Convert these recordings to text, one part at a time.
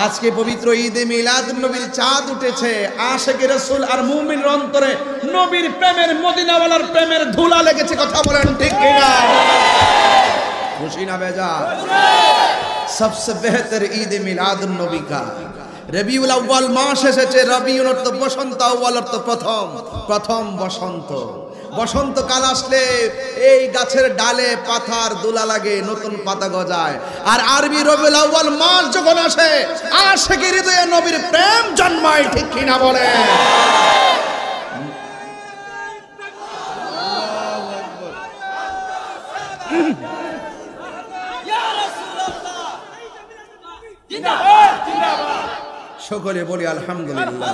আজকে পবিত্র ঈদে মিলাদুন নবীর চাঁদ উঠেছে। আশিকে রাসূল আর মুমিনের অন্তরে নবীর প্রেমের, মদিনাওয়ালার প্রেমের ধুলা লেগেছে। কথা বলেন ঠিক কিনা? খুশি না বেজার? সবচেয়ে বেহতর ঈদে মিলাদুন নবী কা রবিউল আউয়াল মাস এসেছে। রবিউল অর্থ বসন্ত, আউয়াল অর্থ প্রথম, প্রথম বসন্ত। বসন্তকাল আসলে এই গাছের ডালে পাতার দোলা লাগে, নতুন পাতা গজায়। আর আরবি রবিউল আউয়াল মাস যখন আসে, আশিকের হৃদয়ে নবীর প্রেম জন্মায়। ঠিক কিনা বলে? সকলে বলি আলহামদুলিল্লাহ।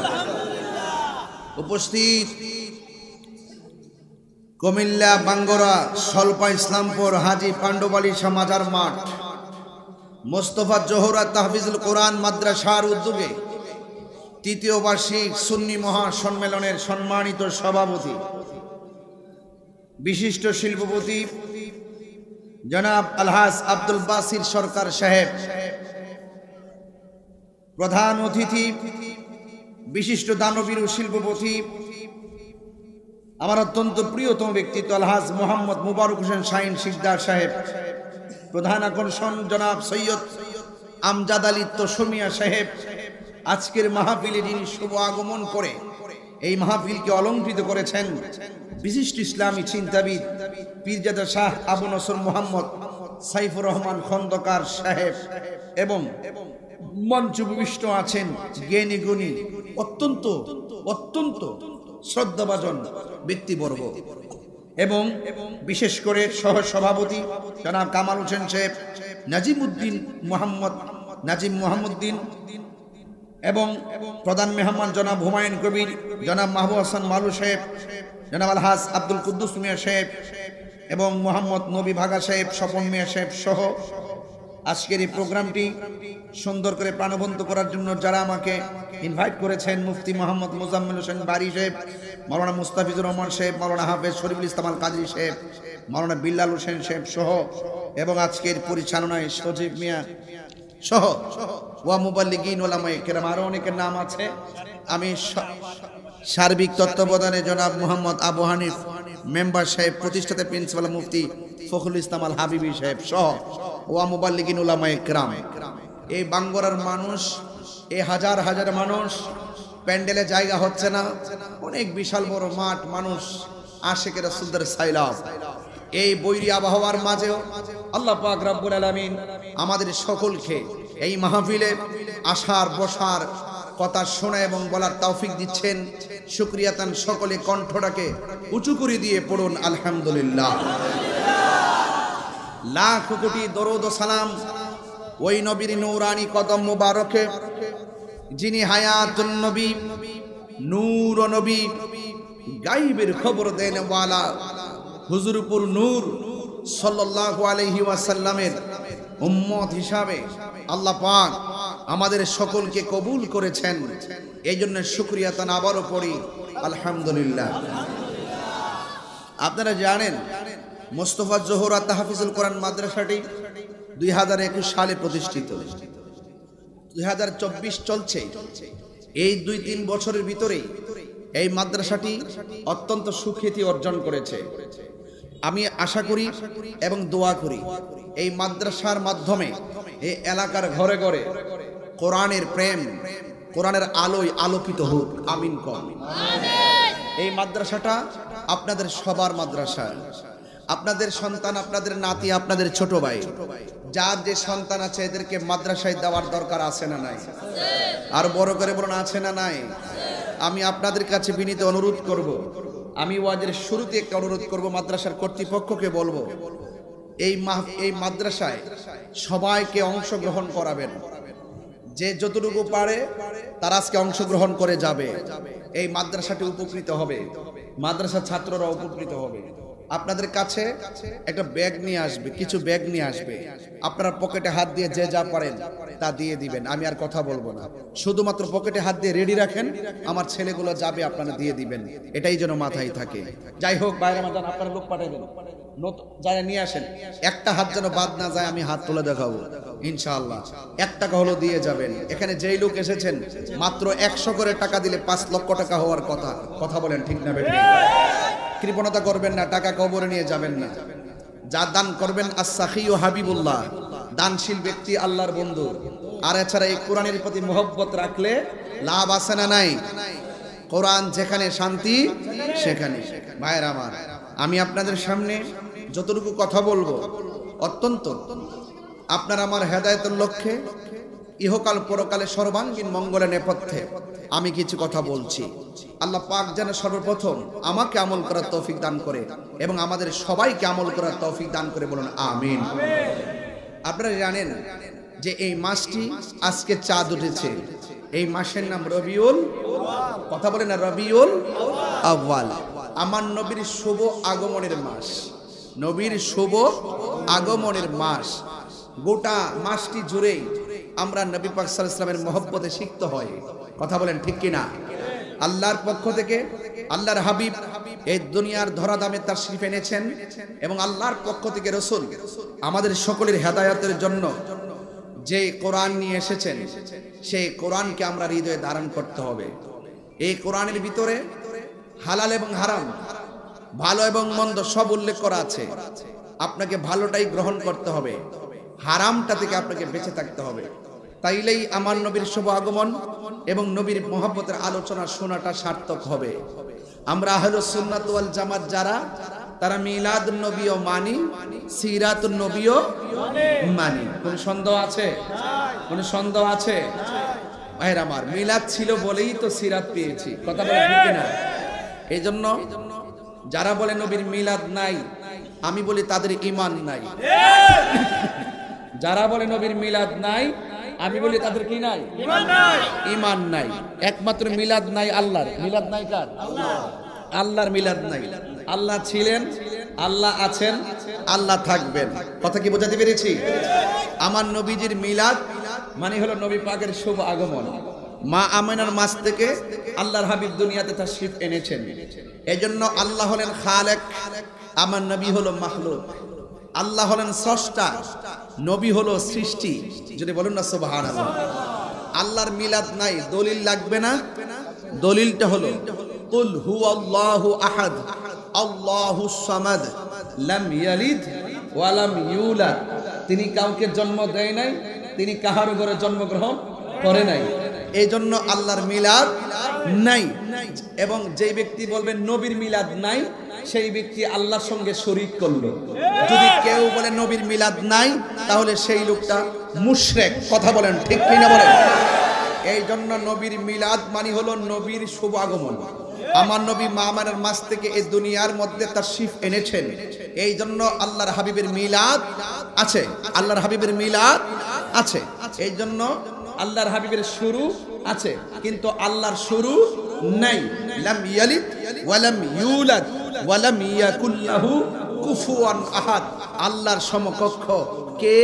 উপস্থিত কুমিল্লা, বাঙ্গরা, সলপা, ইসলামপুর, হাজী পাণ্ডবালী মাজার মাঠ, মোস্তফা জোহরা তাহফিজুল কোরআন মাদ্রাসার উদ্যোগে তৃতীয় বার্ষিক সুন্নি মহাসম্মেলনের সম্মানিত সভাপতি, বিশিষ্ট শিল্পপতি জনাব আলহাজ আব্দুল বাসির সরকার সাহেব, প্রধান অতিথি বিশিষ্ট দানবীর শিল্পপতি আমার অত্যন্ত প্রিয়তম ব্যক্তিত্ব আলহাজ মোহাম্মদ মুবারক হোসেন শাহিন শিকদার সাহেব, প্রধান আকর্ষণ জনাব সৈয়দ আমজাদ আলী তোসমিয়া সাহেব, আজকের মাহফিলে যিনি শুভ আগমন করে এই মাহফিলকে অলঙ্কৃত করেছেন বিশিষ্ট ইসলামী চিন্তাবিদ পীরজাদা শাহ আবু নসর মোহাম্মদ সাইফুর রহমান খন্দকার সাহেব, এবং মঞ্চ উপবিষ্ট আছেন জ্ঞানী গুণী অত্যন্ত অত্যন্ত শ্রদ্ধাভাজন ব্যক্তিবর্গ, এবং বিশেষ করে সহ সভাপতি জনাব কামাল হোসেন সাহেব, নাজিমউদ্দিন মোহাম্মদ নাজিম মোহাম্মদ্দিন, এবং প্রধান মেহমান জনাব হুমায়ুন কবির, জনাব মাহবুব হাসান মালু সাহেব, জনাব আলহাজ আব্দুল কুদ্দুস মিয়া সাহেব, এবং মোহাম্মদ নবী ভাগা সাহেব, স্বপন মিয়া সাহেব সহ আজকের এই প্রোগ্রামটি সুন্দর করে প্রাণবন্ত করার জন্য যারা আমাকে ইনভাইট করেছেন, মুফতি মোহাম্মদ মোজাম্মেল হোসেন বারি সাহেব, মাওলানা মুস্তাফিজুর রহমান সাহেব, মাওলানা হাফেজ শরীফুল ইসলাম আল কাদরি সাহেব, মাওলানা বিল্লাল হোসেন সাহেব সহ, এবং আজকের পরিচালনায় সজীব মিয়া সহ ওয়া মুবাল্লিগিন ওলামায়ে কেরাম, আরো অনেকের নাম আছে। আমি সার্বিক তত্ত্বাবধানে জনাব মোহাম্মদ আবু হানিফ মেম্বার সাহেব, প্রতিষ্ঠাতা প্রিন্সিপাল মুফতি ফখরুল ইসলাম আল হাবিবি সাহেব সহ ওয়া মুবাল্লিগিন ওলামায়ে কেরাম, এই বাঙ্গরার মানুষ, এই হাজার হাজার মানুষ, প্যান্ডেলে জায়গা হচ্ছে না, অনেক বিশাল বড় মাঠ, মানুষ, আশিকের রাসূলদের সাইলাব। এই বৈরী আবহাওয়ার মাঝেও আল্লাহ পাক রব্বুল আলামিন আমাদের সকলকে এই মাহফিলে আসার, বসার, কথা শোনা এবং বলার তৌফিক দিচ্ছেন। শুকরিয়া তান সকলে কণ্ঠটাকে উঁচু করে দিয়ে পড়ুন আলহামদুলিল্লাহ। লাখ কোটি দরুদ ও সালাম ওই নবীর নূরানি কদম মুবারকে, যিনি হায়াতুন নবী, নূর নবী, গায়বের খবর দেন ওয়ালা হুজুরপুর নূর সাল্লাল্লাহু আলাইহি ওয়াসাল্লামের উম্মত হিসাবে আল্লাহ পাক আমাদের সকলকে কবুল করেছেন। এই জন্য শুকরিয়া তান আবারও পড়ি আলহামদুলিল্লাহ। আপনারা জানেন মোস্তফা জোহরা তাহফিজুল কোরআন মাদ্রাসাটি 2021 সালে প্রতিষ্ঠিত, 2024 চলছে। এই 2-3 বছরের ভিতরেই এই মাদ্রাসাটি অত্যন্ত সুখ্যাতি অর্জন করেছে। আমি আশা করি এবং দোয়া করি এই মাদ্রাসার মাধ্যমে এই এলাকার ঘরে ঘরে কোরআনের প্রেম, কোরআনের আলোয় আলোকিত হোক। আমিন কম। এই মাদ্রাসাটা আপনাদের সবার মাদ্রাসা। আপনাদের সন্তান, আপনাদের নাতি, আপনাদের ছোট ভাই, যার যে সন্তান আছে এদেরকে মাদ্রাসায় দেওয়ার দরকার আছে না নাই? আর বড় করে বলুন, আছে না নাই? আমি আপনাদের কাছে বিনীত অনুরোধ করব, আমি ওয়াজের শুরুতে একটা অনুরোধ করব, মাদ্রাসার কর্তৃপক্ষকে বলবো এই মাদ্রাসায় সবাইকে অংশগ্রহণ করাবেন। যে যতটুকু পারে তারা আজকে অংশগ্রহণ করে যাবে। এই মাদ্রাসাটি উপকৃত হবে, মাদ্রাসার ছাত্ররা উপকৃত হবে। আপনাদের কাছে একটা ব্যাগ নিয়ে আসবে, কিছু ব্যাগ নিয়ে আসবে, আপনারা পকেটে হাত দিয়ে যে যা পারেন তা দিয়ে দিবেন। আমি আর কথা বলবো না, শুধুমাত্র পকেটে হাত দিয়ে রেডি রাখেন, আমার ছেলেগুলো যাবে, আপনারা দিয়ে দিবেন, এটাই যেন মাথায় থাকে। যাই হোক বাইরে মাদান, আপনারা লোক পাঠাবেন, যারা নিয়ে আসেন, একটা হাত যেন বাদ না যায়, আমি হাত তুলে দেখাবো ইনশাআল্লাহ। 1 টাকা হলো দিয়ে যাবেন। এখানে যেই লোক এসেছেন মাত্র 100 করে টাকা দিলে 5 লক্ষ টাকা হওয়ার কথা, কথা বলেন ঠিক না বেঠিক? কৃপণতা করবেন না, টাকা কবরে নিয়ে যাবেন না। যা দান করবেন আস-সাখিয়ু হাবিবুল্লাহ, দানশীল ব্যক্তি আল্লাহর বন্ধু। আর এছাড়া এই কোরআনের প্রতি মহব্বত রাখলে লাভ আছে না নাই? কোরআন যেখানে শান্তি সেখানে। ভাইয়ের আমার, আমি আপনাদের সামনে যতটুকু কথা বলবো অত্যন্ত আপনার আমার হেদায়েতের লক্ষ্যে, ইহকাল পরকালে সর্বাঙ্গীন মঙ্গলের নেপথ্যে আমি কিছু কথা বলছি। আল্লাহ পাক যেন সর্বপ্রথম আমাকে আমল করার তৌফিক দান করে এবং আমাদের সবাইকে আমল করার তৌফিক দান করে, বলুন আমিন। আপনারা জানেন যে এই মাসটি আজকে চাঁদ উঠেছে, এই মাসের নাম রবিউল, কথা বলে না রবিউল আউয়াল। আমার নবীর শুভ আগমনের মাস, নবীর শুভ আগমনের মাস। গোটা মাসটি জুড়েই আমরা নবী পাক সাল্লাল্লাহু আলাইহি ওয়াসাল্লামের মহব্বতে সিক্ত হয়, কথা বলেন ঠিক কিনা? আল্লাহর পক্ষ থেকে আল্লাহর হাবিব এই দুনিয়ার ধরাধামে তাশরীফ এনেছেন এবং আল্লাহর পক্ষ থেকে রাসূল আমাদের সকলের হেদায়েতের জন্য যে কোরআন নিয়ে এসেছেন, সেই কোরআনকে আমরা হৃদয়ে ধারণ করতে হবে। এই কোরআনের ভিতরে হালাল এবং হারাম, ভালো এবং মন্দ সব উল্লেখ করা আছে। আপনাকে ভালোটাই গ্রহণ করতে হবে, হারামটা থেকে আপনাকে বেঁচে থাকতে হবে। তাইলেই আমার নবীর শুভ আগমন এবং নবীর মহব্বতের আলোচনা শোনাটা সার্থক হবে। আমরা আহলুস সুন্নাত ওয়াল জামাত যারা, তারা মিলাদুন নবীও মানি, সিরাতুন নবীও মানি। কোন সন্দেহ আছে? কোন সন্দেহ আছে? ভাইরা আমার, মিলাদ ছিল বলেই তো সিরাত পেয়েছি, কথা বলেন ঠিক না? এই জন্য যারা বলে নবীর মিলাদ নাই, আমি বলি তাদের ঈমান নাই। যারা বলে নবীর মিলাদ নাই, আমি বলি তাদের কি নাই? ঈমান নাই। ঈমান নাই। একমাত্র মিলাদ নাই আল্লাহর। মিলাদ নাই কার? আল্লাহর মিলাদ নাই। আল্লাহ ছিলেন, আল্লাহ আছেন, আল্লাহ থাকবেন। কথা কি বোঝাতে পেরেছি? আমার নবীজির মিলাদ মানে হলো নবী পাকের শুভ আগমন। মা আমিনার মাস থেকে আল্লাহর হাবিব দুনিয়াতে তাশরীফ এনেছেন। এজন্য আল্লাহ হলেন খালেক, আমার নবী হলো মাখলুক। আল্লাহ হলেন স্রষ্টা, নবী হলো সৃষ্টি। যদি বলুন না সুবহানাল্লাহ। আল্লাহর মিলাদ নাই, দলিল লাগবে না। দলিলটা হলো কুল হুয়াল্লাহু আহাদ আল্লাহুস সামাদ লাম ইয়ালিদ ওয়া লাম ইউলাদ। তিনি কাউকে জন্ম দেয় নাই, তিনি কাহার ঘরে জন্মগ্রহণ করে নাই। এই জন্য আল্লাহর মিলাদ নাই। এবং যে ব্যক্তি বলবেন নবীর মিলাদ নাই, সেই ব্যক্তি আল্লাহর সঙ্গে শরীক করলো। যদি কেউ বলে নবীর মিলাদ নাই, তাহলে সেই লোকটা মুশরিক। কথা বলেন ঠিক কিনা বলেন? এই জন্য নবীর মিলাদ মানে হলো নবীর শুভ আগমন। আমার নবী মা আমিনার মাস থেকে এই দুনিয়ার মধ্যে তাশরীফ এনেছেন। এই জন্য আল্লাহর হাবিবের মিলাদ আছে, আল্লাহর হাবিবের মিলাদ আছে। এই জন্য আল্লাহর হাবিবের শুরু আছে, কিন্তু আল্লাহর শুরু নাই। লাম ইয়ালিদ ওয়া লাম ইউলাদ ওয়া লাম ইয়াকুল লাহু কুফুয়ান আহাদ। আল্লাহর সমকক্ষ কে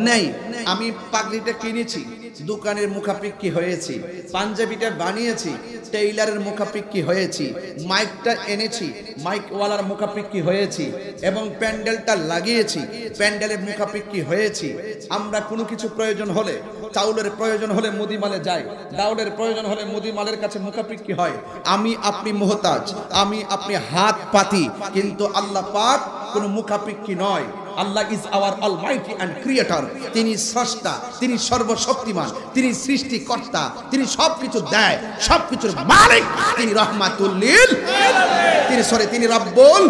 নেই। আমি পাগড়িটা কিনেছি, দোকানের মুখাপিক্ষি হয়েছি, পাঞ্জাবিটা বানিয়েছি, টেইলারের মুখাপিক্ষি হয়েছি, মাইকটা এনেছি, মাইকওয়ালার মুখাপিক্ষি হয়েছি, এবং প্যান্ডেলটা লাগিয়েছি, প্যান্ডেলের মুখাপিক্ষি হয়েছি। আমরা কোনো কিছু প্রয়োজন হলে, চাউলের প্রয়োজন হলে মুদিমালে যাই, ডাউলের প্রয়োজন হলে মুদিমালের কাছে মুখাপিক্ষি হয়। আমি আপনি মুহতাজ, আমি আপনি হাত পাতি, কিন্তু আল্লাহ পাক কোনো মুখাপিক্ষি নয়। Allah is our almighty and creator. তিনি স্রষ্টা, তিনি সর্বশক্তিমান, তিনি সৃষ্টিকর্তা, তিনি সবকিছু দেয়, সবকিছুর মালিক। তিনি রহমাতুল লিল আলামিন। তিনি রব্বুল,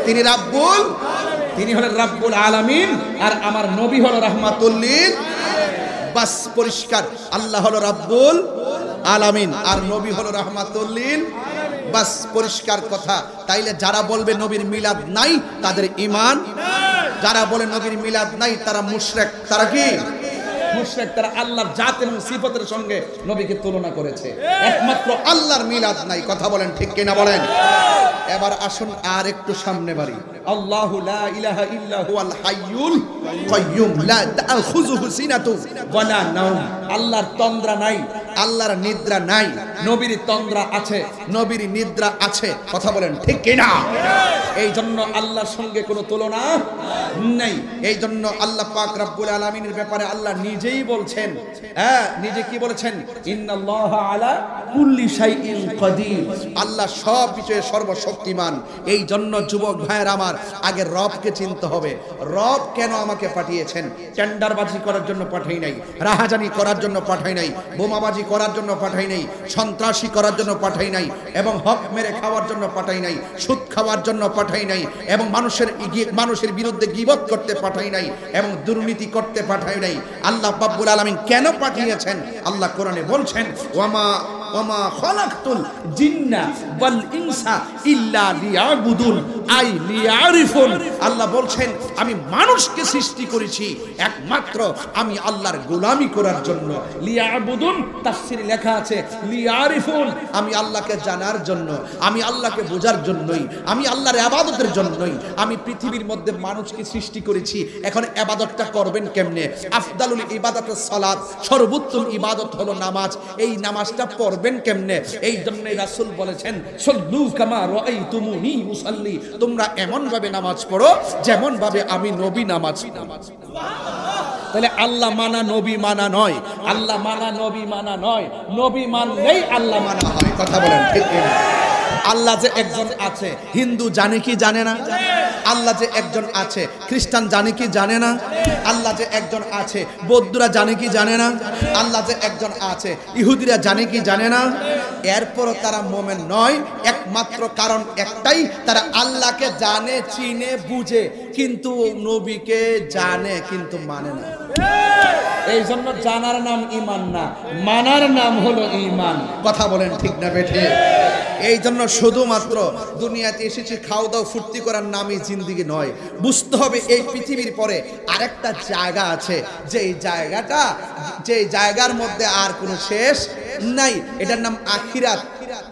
তিনি রাব্বুল, তিনি হলেন রাব্বুল আলামিন। আর আমার নবী হলো রহমাতুল লিল। বাস পরিষ্কার, আল্লাহ হলো রাব্বুল আলামিন আর নবী হলো রহমাতুল লিল। বাস পরিষ্কার কথা। তাইলে যারা বলবে নবীর মিলাদ নাই, তাদের ঈমান। যারা বলে নবীর মিলাদ নাই, তারা মুশরিক। তারা কি? মুশরিক তারা আল্লাহর জাত এবং সিফাতের সঙ্গে নবীকে তুলনা করেছে। একমাত্র আল্লাহর মিলাদ নাই। কথা বলেন ঠিক কিনা বলেন? এবার আসুন আর একটু সামনে বাড়ি। আল্লাহু লা ইলাহা ইল্লা হুয়াল হাইয়ুল কাইয়ুম লা তাখুযুহু সিনাতুন ওয়া লা নাওম। আল্লাহর তন্দ্রা নাই, আল্লাহর নিদ্রা নাই। নবীর তন্দ্রা আছে, নবীর নিদ্রা আছে। কথা বলেন ঠিক কিনা? এই জন্য আল্লাহর সঙ্গে কোনো তুলনা নাই। এই জন্য আল্লাহ পাক রব্বুল আলামিনের ব্যাপারে আল্লাহ নিজেই বলছেন, হ্যাঁ নিজে কি বলেছেন? ইন্নাল্লাহা আলা কুল্লি শাইইন কাদির। আল্লাহ সব বিষয়ে সর্বশক্তিমান। এই জন্য যুবক ভাইয়ের আমার, আগে রবকে চিনতে হবে। রব কেন আমাকে পাঠিয়েছেন? টেন্ডারবাজি করার জন্য পাঠাই নাই, রাহাজানি করার জন্য পাঠাই নাই, বোমাবাজি করার জন্য পাঠাই নাই, সন্ত্রাসী করার জন্য পাঠাই নাই, এবং হক মেরে খাওয়ার জন্য পাঠাই নাই, সুদ খাওয়ার জন্য পাঠাই নাই, এবং মানুষের বিরুদ্ধে গীবত করতে পাঠাই নাই, এবং দুর্নীতি করতে পাঠাই নাই। আল্লাহ রাব্বুল আলামিন কেন পাঠিয়েছেন? আল্লাহ কোরআনে বলছেন, ওয়ামা খালাকতুল জিন্না ওয়াল ইনসা ইল্লা লিয়াবুদুন আই লিয়ারিফুন। আল্লাহ বলছেন আমি মানুষকে সৃষ্টি করেছি একমাত্র আমি আল্লাহর গোলামি করার জন্য। লিয়াবুদুন তাফসীরে লেখা আছে লিয়ারিফুন, আমি আল্লাহকে জানার জন্য, আমি আল্লাহকে বোঝার জন্যই, আমি আল্লাহর ইবাদতের জন্যই আমি পৃথিবীর মধ্যে মানুষকে সৃষ্টি করেছি। এখন ইবাদতটা করবেন কেমনে? আফদালুল ইবাদাতুস সালাত, সর্বোত্তম ইবাদত হলো নামাজ। এই নামাজটা পড়বেন কেমনে? এই জন্য রাসূল বলেছেন সাল্লু কামা রাআইতুমুনি উসাল্লি, তোমরা এমন ভাবে নামাজ পড়ো যেমন ভাবে আমি নবী নামাজ। তাহলে আল্লাহ মানা নবী মানা নয়, আল্লাহ মানা নবী মানা নয়, নবী মানলেই আল্লাহ মানা হয়। কথা বলেন ঠিক কিনা? আল্লাহ যে একজন আছে, হিন্দু জানে কি জানে না? আল্লাহ যে একজন আছে, খ্রিস্টান জানে কি জানে না? আল্লাহ যে একজন আছে, বৌদ্ধরা জানে কি জানে না? আল্লাহ যে একজন আছে, ইহুদিরা জানে কি জানে না? এরপরও তারা মুমিন নয়, একমাত্র কারণ একটাই, তারা আল্লাহকে জানে, চিনে, বুঝে, কিন্তু নবীকে জানে কিন্তু মানে না। এই জন্য জানার নাম ঈমান না, মানার নাম হলো ঈমান। কথা বলেন ঠিক না বেঠে? এই জন্য শুধুমাত্র দুনিয়াতে এসেছি খাওয়া দাওয়া ফুর্তি করার নামই জিন্দেগি নয়। বুঝতে হবে এই পৃথিবীর পরে আরেকটা জায়গা আছে, যে জায়গার মধ্যে আর কোনো শেষ নাই। এটার নাম আখিরাত।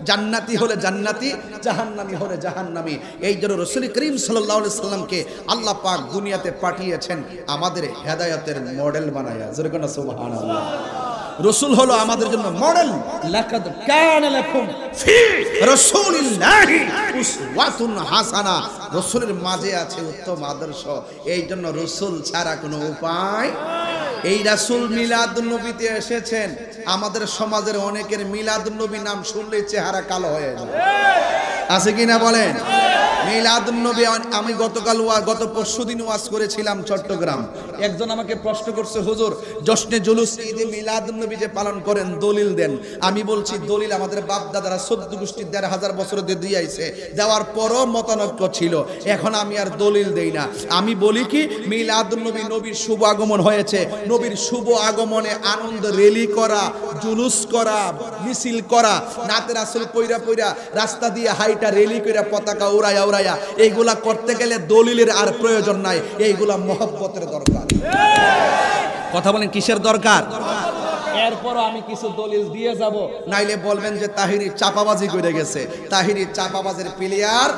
জান্নাতি হলে জান্নাতি, জাহান্নামী হলে জাহান্নামী। এই জন্য রাসূল করিম সাল্লাল্লাহু আলাইহি সাল্লামকে আল্লাহ পাক দুনিয়াতে পাঠিয়েছেন আমাদের হেদায়েতের মডেল বানায়া। জোরে কোন সুবহানাল্লাহ। রাসূল হলো আমাদের জন্য মডেল। লাকাদ কানা লাকুম ফি রাসূলিল্লাহি উসওয়াতুন হাসানা। রাসূলের মাঝে আছে উত্তম আদর্শ। এই জন্য রাসূল ছাড়া কোনো উপায়। এই রাসূল মিলাদুন নবীতে এসেছেন। আমাদের সমাজের অনেকের মিলাদুন নবী নাম শুনলেই চেহারা কালো হয়ে যায়। আছে কিনা বলেন? মিলাদুন নবী। আমি গত পরশুদিন ওয়াজ করেছিলাম চট্টগ্রাম। একজন আমাকে প্রশ্ন করছে, হুজুর জশ্নে জুলুস ঈদে মিলাদুন নবী যে পালন করেন দলিল দেন। আমি বলছি দলিল আমাদের বাপ দাদারা 14 গোষ্ঠী 1500 বছর দিয়ে আইছে, দেওয়ার পরও মতানৈক্য ছিল। এখন আমি আর দলিল দেই না। আমি বলি কি মিলাদুন নবী, নবীর শুভ আগমন হয়েছে, নবীর শুভ আগমনে আনন্দ র্যালি করা, জুলুস করা, মিছিল করা, নাতে রাসূল পয়রা রাস্তা দিয়ে হাইটা র্যালি কইরা পতাকা উড়ায়া এইগুলা করতে গেলে দলিলের আর প্রয়োজন নাই। এইগুলা মহব্বতের দরকার। কথা বলেন কিসের দরকার? এরপরও আমি কিছু দলিল দিয়ে যাব, নাইলে বলবেন যে তাহিরি চাপাবাজি করে গেছে। তাহিরি চাপাবাজের প্লেয়ার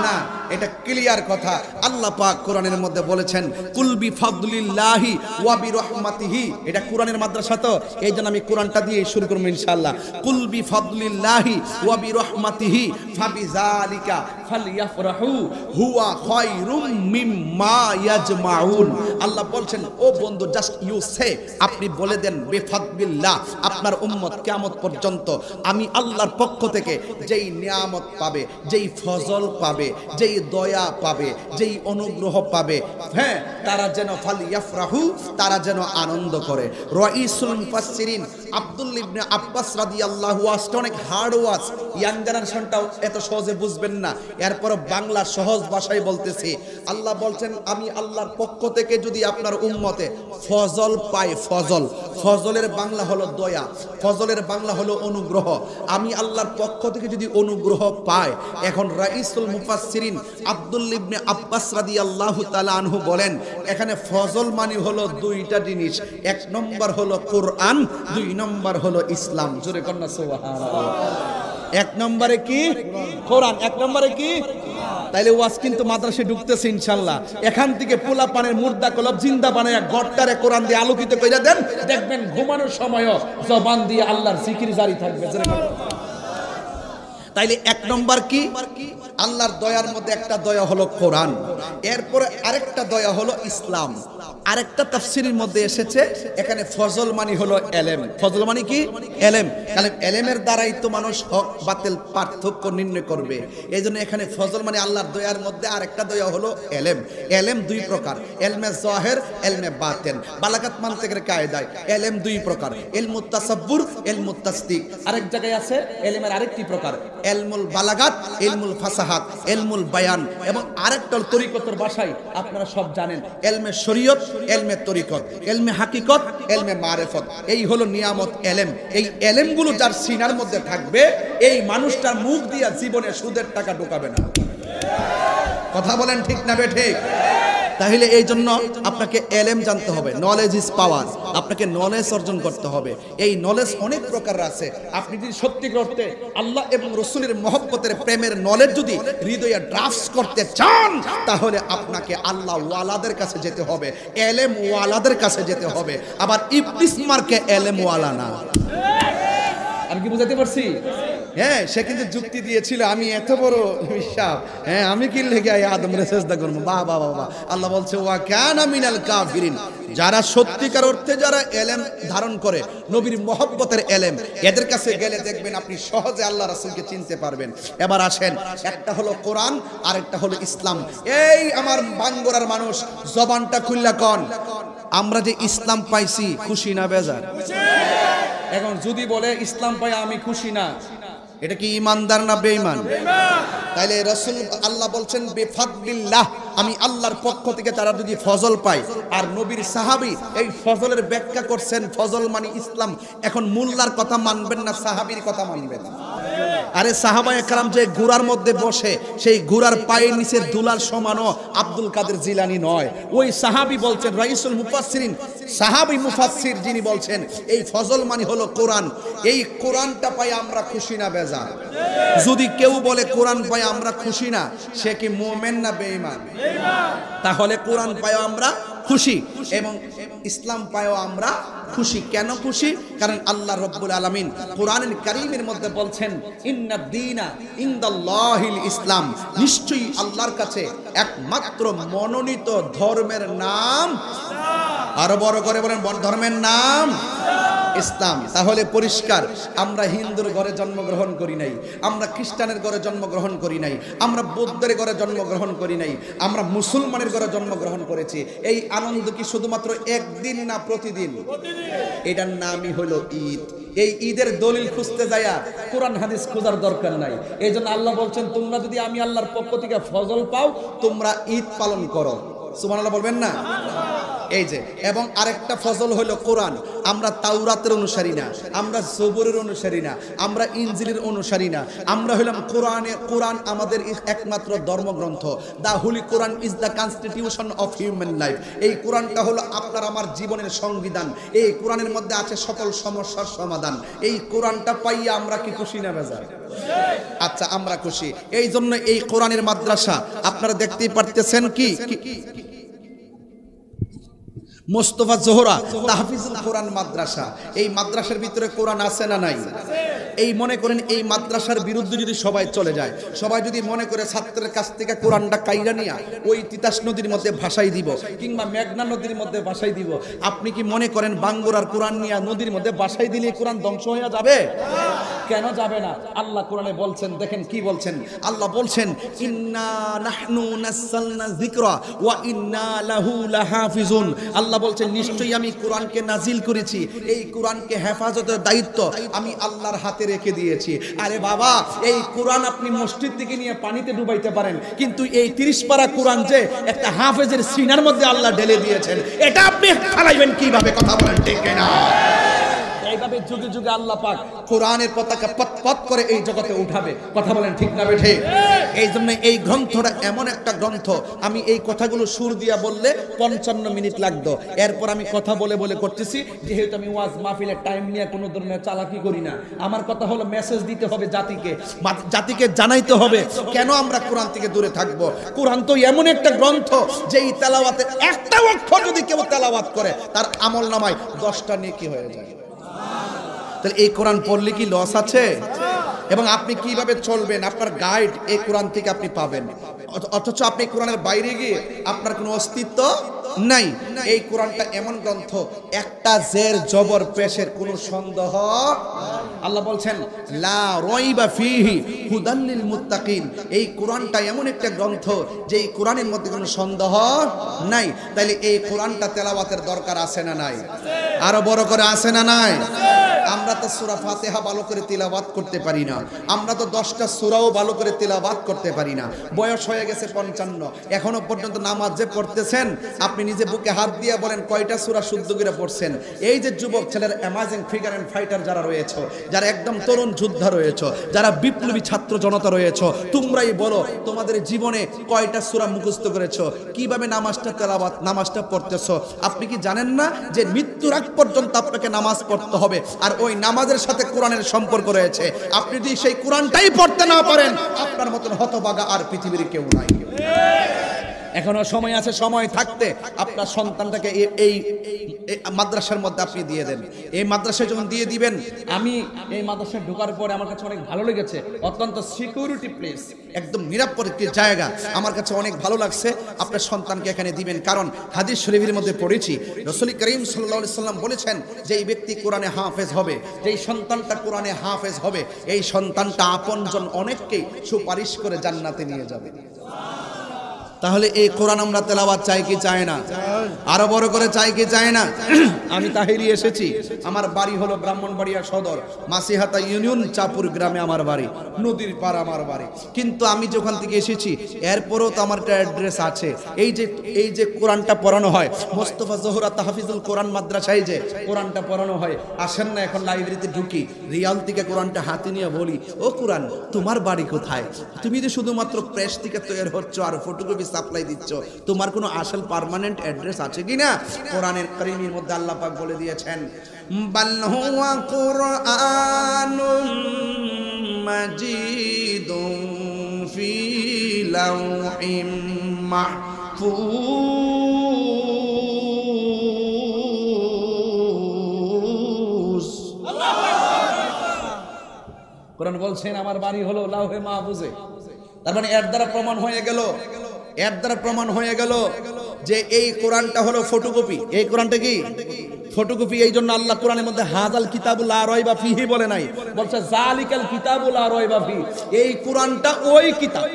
না, এটা ক্লিয়ার কথা। আল্লাহ পাক কোরআনের মধ্যে বলেছেন কুল বিফাদলিল্লাহি ওয়া বিরহমাতিহি। এটা কোরআনের মাদ্রাসা, তো এই জন্য আমি কোরআনটা দিয়ে শুরু করব ইনশাআল্লাহ। কুল বিফাদলিল্লাহি ওয়া বিরহমাতিহি ফাবিযালিকা ফালইফরাহু হুয়া খায়রুম মিম্মা ইয়াজমাউন। আল্লাহ বলছেন ও বন্ধু, জাস্ট ইউ সে, আপনি বলে দেন বিফাদলিল্লাহ, আপনার উম্মত কিয়ামত পর্যন্ত আমি আল্লাহর পক্ষ থেকে যেই নিয়ামত পাবে, যেই ফজল পাবে, যেই দয়া পাবে, যেই অনুগ্রহ পাবে, হ্যাঁ, তারা যেন ফালইফরাহু, তারা যেন আনন্দ করে। রাইসুল মুফাসসিরিন আব্দুল্লাহ ইবনে আব্বাস রাদিয়াল্লাহু আনহু অনেক হার্ড ওয়াজ, ইয়াং জেনারেশনটাও এত সহজে বুঝবেন না, এরপর বাংলা সহজ ভাষায় বলতেছি। আল্লাহ বলছেন আমি আল্লাহর পক্ষ থেকে যদি আপনার উম্মতে ফজল পায়, ফজল ফজলের বাংলা হলো দয়া, ফজলের বাংলা হলো অনুগ্রহ। আমি আল্লাহর পক্ষ থেকে যদি অনুগ্রহ পাই, এখন রাইসুল মুফাসসিরিন আব্দুল্লাহ ইবনে আব্বাস রাদিয়াল্লাহু তাআলা আনহু বলেন, এখানে ফজল মানে হলো দুইটা জিনিস, এক নম্বর হলো কোরআন, দুই নম্বর হলো ইসলাম। জোরে কন্যা সুবহানাল্লাহ। এক নম্বরে কি কোরআন, এক নম্বরে কি? তাইলে ওয়াজ কিন্তু মাদ্রাসায় ঢুকতেছে ইনশাআল্লাহ। এখান থেকে পোলা পানের মুর্দা কলব জিন্দা বানায় গড়টারে কোরআন দিয়ে আলোকিত করে দেন, দেখবেন ঘুমানোর সময়ও জবান দিয়ে আল্লাহর জিকির জারি থাকবে। তাইলে এক নম্বর কি? আল্লাহর দয়ার মধ্যে একটা দয়া হলো কোরআন, এরপরে আরেকটা দয়া হলো ইসলাম। আরেকটা তাফসীরের মধ্যে এসেছে এখানে ফজল মানে হলো এলেম। ফজল মানে কি? এলেম। কারণ এলেমের দ্বারাই তো মানুষ হক বাতিল পার্থক্য নির্ণয় করবে। এই জন্য এখানে ফজল মানে আল্লাহর দয়ার মধ্যে আরেকটা দয়া হলো এলেম। এলেম দুই প্রকার, এলমে জাহির, এলমে বাতিন। বালাগাত মানতিকের কায়দায় এলেম দুই প্রকার, ইলমুত তাসাব্বুর, ইলমুত তাসদিক। আরেক জায়গায় আছে এলেমের আরেকটি প্রকার, ইলমুল বালাগাত, ইলমুল ফাসাহাত, ইলমুল বায়ান, এবং আরেকটা তরিকতের ভাষায় আপনারা সব জানেন, ইলমে শরীয়ত, ইলমে তরিকত, ইলমে হাকিকত, ইলমে মারিফত। এই হলো নিয়ামত এলেম। এই এলেমগুলো যার সিনার মধ্যে থাকবে, এই মানুষটার মুখ দিয়া জীবনে সুদের টাকা ঢোকাবে না। কথা বলেন ঠিক না বে ঠিক? তাহলে এই জন্য আপনাকে এলেম জানতে হবে, নলেজ ইজ পাওয়ার। আপনাকে নলেজ অর্জন করতে হবে। এই নলেজ অনেক প্রকার আছে। আপনি যদি সত্যিকার অর্থে আল্লাহ এবং রসুলের মহব্বতের প্রেমের নলেজ যদি হৃদয়ে ড্রাফটস করতে চান, তাহলে আপনাকে আল্লাহ ওয়ালাদের কাছে যেতে হবে, এলেম ওয়ালাদের কাছে যেতে হবে। আবার ইবলিস মার্কে এলেম ওয়ালা না। আমি কি বুঝাতে পারছি? হ্যাঁ, সে কিন্তু যুক্তি দিয়েছিল, আমি এত বড় বিশ্বাস, হ্যাঁ আমি কি লেগে আদমরে সেজদা করব। বাহ বাহ বাহ। আল্লাহ বলছে ওয়া কানা মিনাল কাফিরিন। যারা সত্যিকার অর্থে যারা এলেম ধারণ করে, নবীর মহব্বতের এলেম, এদের কাছে গেলে দেখবেন আপনি সহজে আল্লাহ রাসূলকে চিনতে পারবেন। এবার আসেন, একটা হলো কোরআন, আরেকটা হলো ইসলাম। এই আমার বাঙ্গরার মানুষ জবানটা খুললা কোন, আমরা যে ইসলাম পাইছি খুশি না বেজার? এখন যদি বলে ইসলাম পাই আমি খুশি না, এটা কি ইমানদার না বেঈমান? তাইলে রাসূল আল্লাহ বলছেন বিফাদলিল্লাহ, আমি আল্লাহর পক্ষ থেকে তারা যদি ফজল পায়। আর নবীর সাহাবী এই ফজলের ব্যাখ্যা করছেন, ফজল মানে ইসলাম। এখন মোল্লার কথা মানবেন না সাহাবীর কথা মানবেন? আরে সাহাবা একরাম যে ঘোড়ার মধ্যে বসে, সেই ঘোড়ার পায়ের নিচে দুলার সমানও আব্দুল কাদের জিলানী নয়। ওই সাহাবী বলছেন, রাইসুল মুফাসসিরিন সাহাবী মুফাসসির যিনি বলছেন এই ফজল মানে হলো কোরআন। এই কোরআনটা পাই আমরা খুশি না বেজার? যদি কেউ বলে কোরআন পাই আমরা খুশি না, সে কি মুমিন না বেঈমান? তাহলে কোরআন পাই আমরা খুশি এবং ইসলাম পায়ও আমরা খুশি। কেন খুশি? কারণ আল্লাহ রাব্বুল আলামিন কোরআনুল কারীমের মধ্যে বলছেন ইন্নাদ দীনা ইনদাল্লাহিল ইসলাম, নিশ্চয়ই আল্লাহর কাছে একমাত্র মনোনীত ধর্মের নাম, আরো বড় করে বলেন, ধর্মের নাম ইসলাম। তাহলে পরিষ্কার, আমরা হিন্দুর ঘরে জন্মগ্রহণ করি নাই, আমরা খ্রিস্টানের ঘরে জন্মগ্রহণ করি নাই, আমরা বৌদ্ধের ঘরে জন্মগ্রহণ করি নাই, আমরা মুসলমানের ঘরে জন্মগ্রহণ করেছি। এই আনন্দ কি শুধুমাত্র একদিন না প্রতিদিন? এটার নামই হলো ঈদ। এই ঈদের দলিল খুঁজতে যায়া কোরআন হাদিস খোঁজার দরকার নাই। এই জন্য আল্লাহ বলছেন, তোমরা যদি আমি আল্লাহর পক্ষ থেকে ফজল পাও, তোমরা ঈদ পালন করো। সুবহানাল্লাহ বলবেন না? এই যে, এবং আরেকটা ফজল হলো কোরআন। আমরা তাওরাতের অনুসারী না, আমরা জবুরের অনুসারী না, আমরা ইনজিলের অনুসারী না, আমরা হলাম কোরআন আমাদের একমাত্র ধর্মগ্রন্থ। The holy Quran is the constitution of human life. এই কোরআনটা হলো আপনার আমার জীবনের সংবিধান। এই কোরআনের মধ্যে আছে সকল সমস্যার সমাধান। এই কোরআনটা পাইয়া আমরা কি খুশি না বেজার? আচ্ছা, আমরা খুশি। এই জন্য এই কোরআনের মাদ্রাসা আপনারা দেখতেই পারতেছেন কি মোস্তফা জোহরা তাহফিজুল কোরআন মাদ্রাসা। এই মাদ্রাসার ভিতরে কোরআন আছে না নাই? এই মনে করেন এই মাদ্রাসার বিরুদ্ধে যদি সবাই চলে যায়, সবাই যদি মনে করে ছাত্রের কাছ থেকে কোরআনটা কাইরা নিয়া ওই তিতাস নদীর মধ্যে ভাসাই দিব কিংবা মেঘনা নদীর মধ্যে ভাসাই দিব, আপনি কি মনে করেন বাঙ্গুরার কোরআন নিয়া নদীর মধ্যে ভাসাই দিলে কোরআন ধ্বংস হয়ে যাবে? কেন যাবে না? আল্লাহ কোরআনে বলছেন, দেখেন কি বলছেন। আল্লাহ বলছেন ইন্না নাহনু নাযালনা যিকরা ওয়া ইন্না লাহু লাহাফিজুন। আল্লাহ বলছেন নিশ্চয়ই আমি কোরআনকে নাজিল করেছি, এই কোরআনকে হেফাজতের দায়িত্ব আমি আল্লাহর হাতে রেখে দিয়েছি। আরে বাবা, এই কোরআন আপনি মসজিদ থেকে নিয়ে পানিতে ডুবাইতে পারেন, কিন্তু এই 30 পারা কোরআন যে একটা হাফেজের সিনার মধ্যে আল্লাহ ঢেলে দিয়েছেন, এটা আপনি ফালাইবেন কিভাবে? কথা বলেন ঠিক কিনা? এইভাবে যুগে যুগে আল্লাহ পাক কোরআনের পতাকা পতপত করে এই জগতে উঠাবে। কথা বলেন ঠিক না বেঠে? এই জন্য এই গ্রন্থটা এমন একটা গ্রন্থ, আমি এই কথাগুলো সুর দিয়া বললে 55 মিনিট লাগতো। এরপর আমি কথা বলে বলে করতেছি, যেহেতু আমি ওয়াজ মাহফিলের টাইম নিয়ে কোনো ধরনের চালাকি করি না। আমার কথা হলো মেসেজ দিতে হবে জাতিকে, জাতিকে জানাইতে হবে কেন আমরা কোরআন থেকে দূরে থাকবো। কোরআন তো এমন একটা গ্রন্থ যে এই তেলাওয়াতের একটা অক্ষর যদি কেউ তেলাওয়াত করে তার আমল নামায় 10টা নেকি হয়ে যায়। তাহলে এই কোরআন পড়লে কি লস আছে? এবং আপনি কিভাবে চলবেন, আপনার গাইড এই কোরআন থেকে আপনি পাবেন, অথচ আপনি কোরআনের বাইরে গিয়ে আপনার কোনো অস্তিত্ব নাই। এই কোরআনটা এমন গ্রন্থ, একটা জের জবর পেশের কোনো সন্দেহ। আল্লাহ বলছেন লা রাইবা ফীহি হুদাল লিল মুত্তাকিন, এই কোরআনটা এমন একটা গ্রন্থ যে এই কোরআনের মধ্যে কোনো সন্দেহ নাই। তাইলে এই কোরআনটা তেলাওয়াতের দরকার আছে না নাই? আরো বড় করে আছে না নাই? আমরা তো সূরা ফাতিহা ভালো করে তিলাওয়াত করতে পারি না, আমরা তো 10টা সূরাও ভালো করে তিলাওয়াত করতে পারি না। বয়স হয়ে গেছে 55, এখনো পর্যন্ত নামাজ যে পড়তেছেন আপনি নিজে বুকে হাত দিয়ে বলেন কয়টা সূরা শুদ্ধ করে পড়ছেন? এই যে যুবক ছেলের অ্যামাজিং ফিগার এন্ড ফাইটার যারা রয়েছে, যারা একদম তরুণ যোদ্ধা রয়েছে, যারা বিপ্লবী ছাত্র জনতা রয়েছে, তোমরাই বলো তোমাদের জীবনে কয়টা সূরা মুখস্থ করেছো? কিভাবে নামাজটা তেলাওয়াত নামাজটা পড়তেছো? আপনি কি জানেন না যে মৃত্যুর আগ পর্যন্ত আপনাকে নামাজ পড়তে হবে, আর ওই নামাজের সাথে কোরআনের সম্পর্ক রয়েছে। আপনি যদি সেই কোরআনটাই পড়তে না পারেন, আপনার মতন হতভাগা আর পৃথিবীর কেউ নাই। এখনো সময় আছে, সময় থাকতে আপনার সন্তানটাকে এই মাদ্রাসার মধ্যে আপনি দিয়ে দেন। এই মাদ্রাসায় যখন দিয়ে দিবেন, আমি এই মাদ্রাসায় ঢোকার পরে আমার কাছে অনেক ভালো লেগেছে, অত্যন্ত সিকিউরিটি প্লেস, একদম নিরাপদ একটি জায়গা, আমার কাছে অনেক ভালো লাগছে। আপনার সন্তানকে এখানে দিবেন, কারণ হাদিস শরীফের মধ্যে পড়েছি রাসূল করিম সাল্লাল্লাহু আলাইহি সাল্লাম বলেছেন যে এই ব্যক্তি কোরআনে হাফেজ হবে, যেই সন্তানটা কোরআনে হাফেজ হবে, এই সন্তানটা আপনজন অনেককেই সুপারিশ করে জান্নাতে নিয়ে যাবে। তাহলে এই কোরআন আমরা তেলাওয়াত চাই কি চাই না? আরো বড় করে চাই কি চাই না? আমি তাহিরি এসেছি, আমার বাড়ি হলো ব্রাহ্মণবাড়িয়া সদর, মাসিহাতা ইউনিয়ন, চাপুর গ্রামে আমার বাড়ি, নদীর পার আমার বাড়ি। কিন্তু আমি যখন থেকে এসেছি এরপরও তো আমার একটা অ্যাড্রেস আছে। এই যে কোরআনটা পড়ানো হয় মোস্তফা জোহরা তাহফিজুল কোরআন মাদ্রাসায়, যে কোরআনটা পড়ানো হয়, আসেন না এখন লাইব্রেরিতে ঢুকি, রিয়াল থেকে কোরআনটা হাতে নিয়ে বলি, ও কোরআন তোমার বাড়ি কোথায়? তুমি যে শুধুমাত্র প্রেস থেকে তৈরি হচ্ছ আর ফটোকপি সাপ্লাই দিচ্ছ, তোমার কোনো আসল পার্মানেন্ট অ্যাড্রেস আছে কিনা? কোরআনের কারীমের মধ্যে আল্লাহ পাক বলে দিয়েছেন বাল হুয়া কুরআনুম মাজিদুন ফি লাওহিম মাহফুজ। কোরআন বলছেন আমার বাড়ি হলো লাওহে মাহফুজে। তার মানে এর দ্বারা প্রমাণ হয়ে গেল যে এই কোরআনটা হলো ফটোকপি। এই কোরআনটা কি ফটোকপি? এই জন্য আল্লাহ কোরআনের মধ্যে হাযাল কিতাবুল লা রাইবা ফীহি বলে নাই, বলছে যালিকাল কিতাবুল লা রাইবা ফীহি। এই কোরআনটা ওই কিতাব,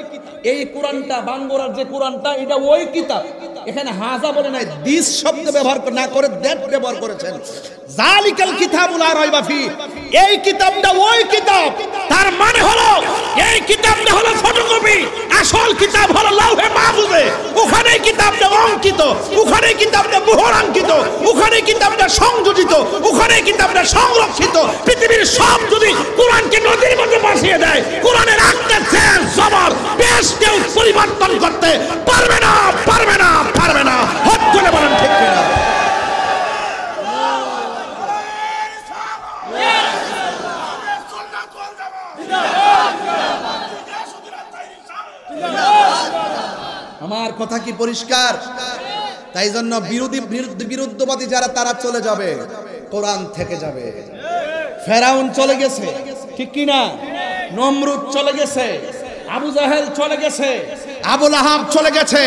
এই কোরআনটা বাঙ্গরার যে কোরআনটা এটা ওই কিতাব। এখানে হাযা বলে নাই, দিস শব্দ ব্যবহার না করে দ্যাট ব্যবহার করেছেন। যালিকাল কিতাবুল লা রাইবা ফীহি, এই কিতাবটা ওই কিতাব। তার মানে হলো এই কিতাবটা হলো ফটোকপি, আসল কিতাব হলো লাওহে মাহফুজে। ওখানে কিতাবটা অঙ্কিত, ওখানে কিতাবটা মোহরাঙ্কিত, ওখানে কিতাবটা সংযোজিত, ওখানে কিতাবটা সংরক্ষিত। পৃথিবীর সব যদি কোরআনকে নদীর মধ্যে ভাসিয়ে দেয়, কোরআনের একটা জের জবর পেশ কেউ পরিবর্তন করতে পারবে না, পারবে না, পারবে না। হাত তুলে বলেন ঠিক কিনা? আমার কথা কি পরিষ্কার? তাই জন্য বিরুদ্ধবাদী যারা তারা চলে যাবে, কোরআন থেকে যাবে। ফেরাউন চলে গেছে, ঠিক কি না? নমরুদ চলে গেছে, আবু জাহেল চলে গেছে, আবু লাহাব চলে গেছে,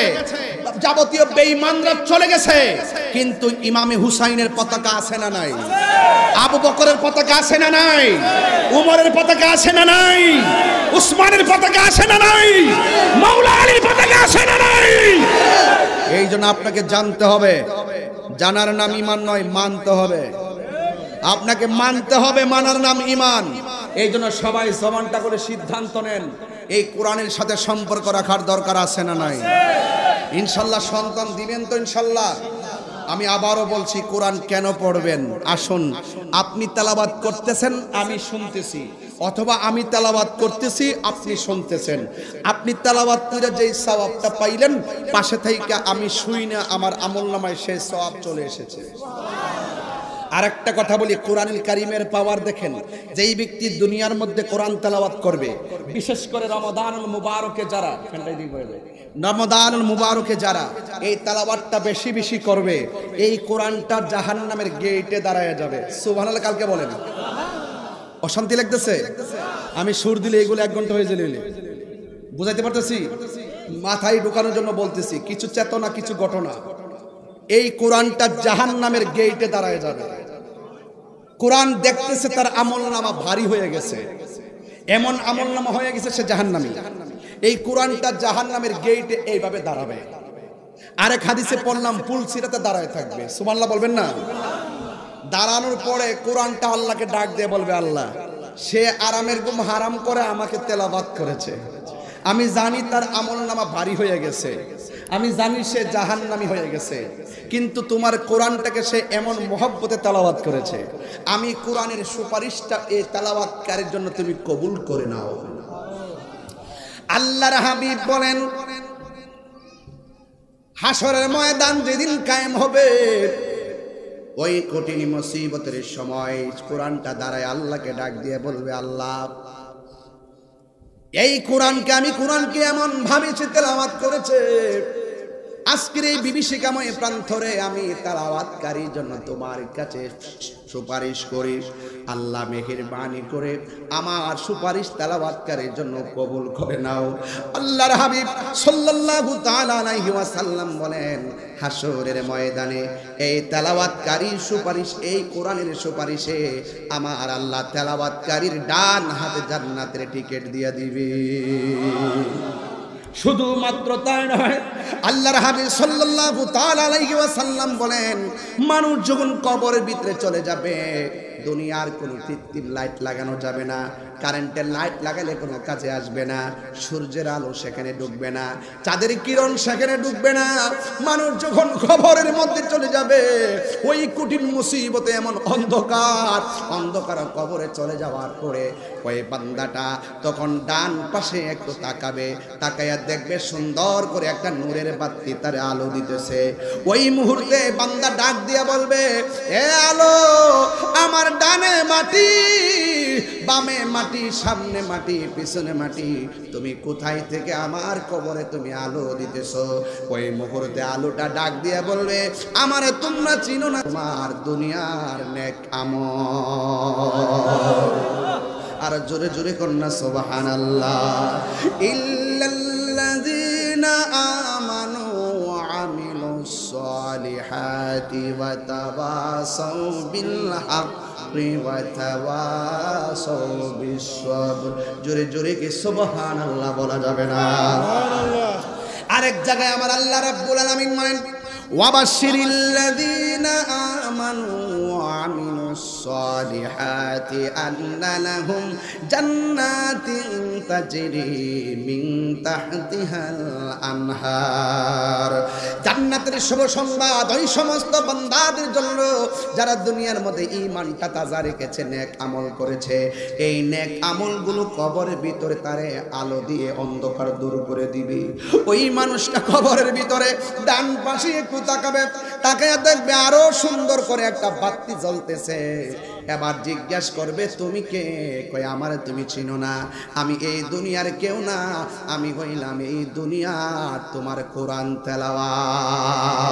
যাবতীয় বেঈমানরা চলে গেছে, কিন্তু ইমামে হুসাইনের পতাকা আছে না নাই? আবু বকরের পতাকা আছে না নাই? উমরের পতাকা আছে না নাই? উসমানের পতাকা আছে না নাই? মাওলা আলীর পতাকা আছে না নাই? এই জন্য আপনাকে জানতে হবে জানার নাম ঈমান নয়, মানতে হবে। আপনাকে মানতে হবে, মানার নাম ঈমান। এই জন্য সবাই জবানটা করে সিদ্ধান্ত নেন, এই কোরআনের সাথে সম্পর্ক রাখার দরকার আছে না নাই? ইনশাল্লাহ সন্তান দিবেন তো ইনশাল্লাহ? আমি আবারও বলছি, কোরআন কেন পড়বেন? আসুন, আপনি তেলাওয়াত করতেছেন, আমি শুনতেছি, অথবা আমি তেলাওয়াত করতেছি, আপনি শুনতেছেন। আপনি তেলাওয়াত করে যেই সওয়াবটা পাইলেন, পাশে থেকে আমি শুই না, আমার আমলনামায় সেই সওয়াব চলে এসেছে। আরেকটা কথা বলি, কোরআনুল কারীমের পাওয়ার দেখেন। যেই ব্যক্তি দুনিয়ার মধ্যে কোরআন তেলাওয়াত করবে, বিশেষ করে রমাদানুল মুবারকে যারা, রমাদানুল মুবারকে যারা এই তেলাওয়াতটা বেশি বেশি করবে, এই কোরআনটা জাহান্নামের গেটে দাঁড়ায় যাবে। সুবহানাল্লাহ কালকে বলেন। অশান্তি লাগতেছে? আমি সুর দিলে এগুলো 1 ঘন্টা হয়ে যাবে, বুঝাইতে পারতেছি? মাথায় ঢোকানোর জন্য বলতেছি, কিছু চেতনা, কিছু ঘটনা। এই কোরআনটা জাহান্নামের গেটে দাঁড়ায় যাবে। কোরআন দেখতেছে তার আমলনামা ভারী হয়ে গেছে, এমন আমলনামা হয়ে গেছে সে জাহান্নামী। এই কোরআনটা জাহান্নামের গেটে এইভাবে দাঁড়াবে। আরেক হাদিসে পড়লাম, পুলসিরাতে দাঁড়ায় থাকবে। সুবহানাল্লাহ বলবেন না? দাঁড়ানোর পরে কোরআনটা আল্লাহকে ডাক দিয়ে বলবে, আল্লাহ, সে আরামের ঘুম হারাম করে আমাকে তেলাওয়াত করেছে। আমি জানি তার আমলনামা ভারী হয়ে গেছে, আমি জানি সে জাহান্নামী হয়ে গেছে, কিন্তু তোমার কোরআনটাকে সে এমন মহব্বতে তেলাওয়াত করেছে, আমি কোরআনের সুপারিশটা এই তেলাওয়াতকারীর জন্য তুমি কবুল করে নাও। আল্লাহর হাবিব বলেন, হাসরের ময়দান যেদিন কায়েম হবে, ওই কঠিন মুসিবতের সময় কোরআনটা দাঁড়ায় আল্লাহকে ডাক দিয়ে বলবে, আল্লাহ, এই কোরআনকে এমন ভাবে তেলাওয়াত করেছে, আজকের এই বিভীষিকাময় প্রান্তরে আমি তেলাওয়াতকারীর জন্য তোমার কাছে সুপারিশ করি, আল্লাহ মেহেরবানি করে আমার সুপারিশ তেলাওয়াতকারীর জন্য কবুল করে নাও। আল্লাহর হাবিব সাল্লাল্লাহু তাআলা আলাইহি ওয়াসাল্লাম বলেন, হাসরের ময়দানে এই তেলাওয়াতকারীর সুপারিশ, এই কোরআনের সুপারিশে আমার আল্লাহ তেলাওয়াতকারীর ডান হাতে জান্নাতের টিকিট দিয়ে দিবে। শুধুমাত্র তাই নয়, আল্লাহর হাবিব সাল্লাল্লাহু তাআলা আলাইহি ওয়াসাল্লাম বলেন, মানুষ যখন কবরের ভিতরে চলে যাবে, দুনিয়ার কোনো কৃত্রিম লাইট লাগানো যাবে না, কারেন্টের লাইট লাগালে কোনো কাজে আসবে না, সূর্যের আলো সেখানে ঢুকবে না, চাঁদের কিরণ সেখানে ঢুকবে না। মানুষ যখন কবরের মধ্যে চলে যাবে, ওই কঠিন মুসিবতে এমন অন্ধকার কবরে চলে যাওয়ার পরে ওই বান্দাটা তখন ডান পাশে একটু তাকাবে, তাকাইয়া দেখবে সুন্দর করে একটা নূরের বাতি তার আলো দিতেছে। ওই মুহূর্তে বান্দা ডাক দিয়া বলবে, এ আলো, আমার ডানে মাটি, বামে মাটি, সামনে মাটি, পিছনে মাটি, তুমি কোথায় থেকে আমার কবরে তুমি আলো দিতেছো? ওই মুহূর্তে আলোটা ডাক দিয়ে বলবে, আমারে তোমরা চিনো না, তোমার দুনিয়ার নেক আমল। আর জোরে জোরে কন্যা সুবহানাল্লাহ। ইল্লাল্লাযীনা আমানু ওয়া আমিলুস সালিহাতি ওয়া তাওয়াসাউ বিল হক জোরে জোরে কি সুবহানাল্লাহ বলা যাবে না? আরেক জায়গায় আমার আল্লাহ রাব্বুল আলামিন বলেন, ওয়াবাশশিরিল্লাযীনা আমানু ওয়া আমিলুস সালিহাতি আন্না লাহুম জান্নাতিন তাজরি মিন তাহতিহাল আনহার। জান্নাতের শুভ সংবাদ ওই সমস্ত বান্দাদের জন্য যারা দুনিয়ার মধ্যে ঈমানটা তাজা রেখেছে, নেক আমল করেছে। এই নেক আমলগুলো কবরের ভিতরে তারে আলো দিয়ে অন্ধকার দূর করে দিবে। ওই মানুষটা কবরের ভিতরে ডান পাশে একটু তাকাবে, তাকায়া দেখবে আরো সুন্দর করে একটা বাতি জ্বলতেছে। এবার জিজ্ঞেস করবে, তুমি কে? কই, আমারে তুমি চিনো না, আমি এই দুনিয়ার কেউ না, আমি হইলাম এই দুনিয়ার তোমার কোরআন তেলাওয়াত।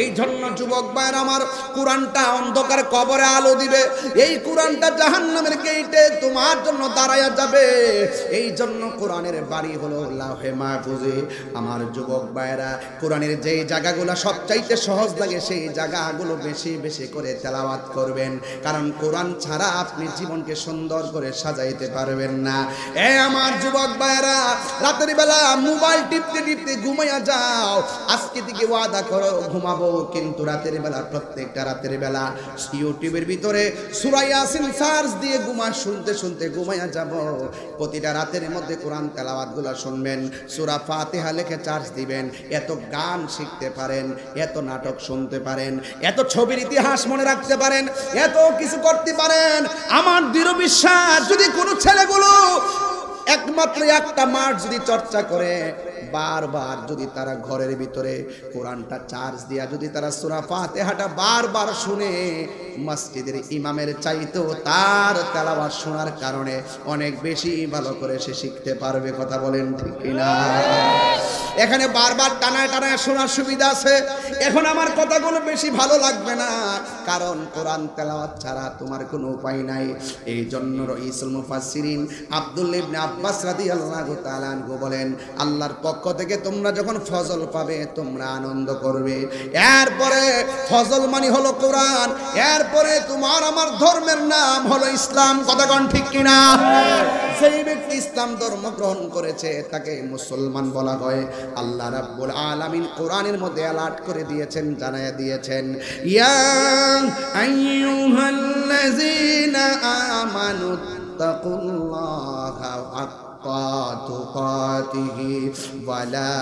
এই জন্য যুবক ভাইরা আমার, কোরআনটা অন্ধকার কবরে আলো দিবে, এই কোরআনটা জাহান্নামের গেটে তোমার জন্য দাঁড়ায়া যাবে। এই জন্য কোরআনের বাড়ি হলো লাউহে মাহফুজে। আমার যুবক ভাইরা, কোরআনের যেই জায়গাগুলো সবচাইতে সহজ লাগে সেই জায়গাগুলো বেশি বেশি করে তেলাওয়াত করবেন, কারণ কোরআন ছাড়া আপনি জীবনকে সুন্দর করে সাজাইতে পারবেন না। আমার যুবক ভাইরা, রাতের বেলা মোবাইল টিপতে টিপতে ঘুমাইয়া যাও, আজকে থেকে ওয়াদা করো ঘুমাবো, কিন্তু রাতের বেলা, প্রত্যেকটা রাতের বেলা ইউটিউবের ভিতরে সূরা ইয়াসিন সার্চ দিয়ে শুনতে শুনতে ঘুমাইয়া যাব। প্রতিটা রাতের মধ্যে কোরআন তেলাওয়াতগুলো শুনবেন, সূরা ফাতিহা লিখে চার্জ দিবেন। এত গান শিখতে পারেন, এত নাটক শুনতে পারেন, এত ছবির ইতিহাস মনে রাখতে পারেন, এত কিছু করতে পারেন। আমার দৃঢ় বিশ্বাস, যদি কোনো ছেলেগুলো একমাত্র একটা মাস যদি চর্চা করে, বারবার যদি তারা ঘরের ভিতরে কোরআনটা চার্জ দিয়া যদি তারা সূরা ফাতিহাটা বারবার শুনে, মসজিদের ইমামের চাইতেও তার তেলাওয়াত শোনার কারণে অনেক বেশি ভালো করে সে শিখতে পারবে। কথা বলেন ঠিক কিনা? এখানে বারবার টানায় টানায় শোনার সুবিধা আছে। এখন আমার কথাগুলো বেশি ভালো লাগবে না, কারণ কোরআন তেলাওয়াত ছাড়া তোমার কোনো উপায় নাই। এই জন্য রাইসুল মুফাসসিরিন আব্দুল্লাহ ইবনে আব্বাস রাদিয়াল্লাহু তাআলা আনহু বলেন, আল্লাহর পক্ষ থেকে তোমরা যখন ফজল পাবে তোমরা আনন্দ করবে। এরপরে ফজল মানে হলো কোরআন, এরপরে তোমার আমার ধর্মের নাম হলো ইসলাম। কথা কোন ঠিক কিনা? সেই ব্যক্তি ইসলাম ধর্ম গ্রহণ করেছে তাকে মুসলমান বলা হয়। আল্লাহ রাব্বুল আলামিন কোরআনের মধ্যে অ্যালার্ট করে দিয়েছেন, জানায়া দিয়েছেন, ইয়া আইয়ুহাল্লাযীনা আমানু তাকুল্লাহা হাক্কা তুকাতিহি ওয়া লা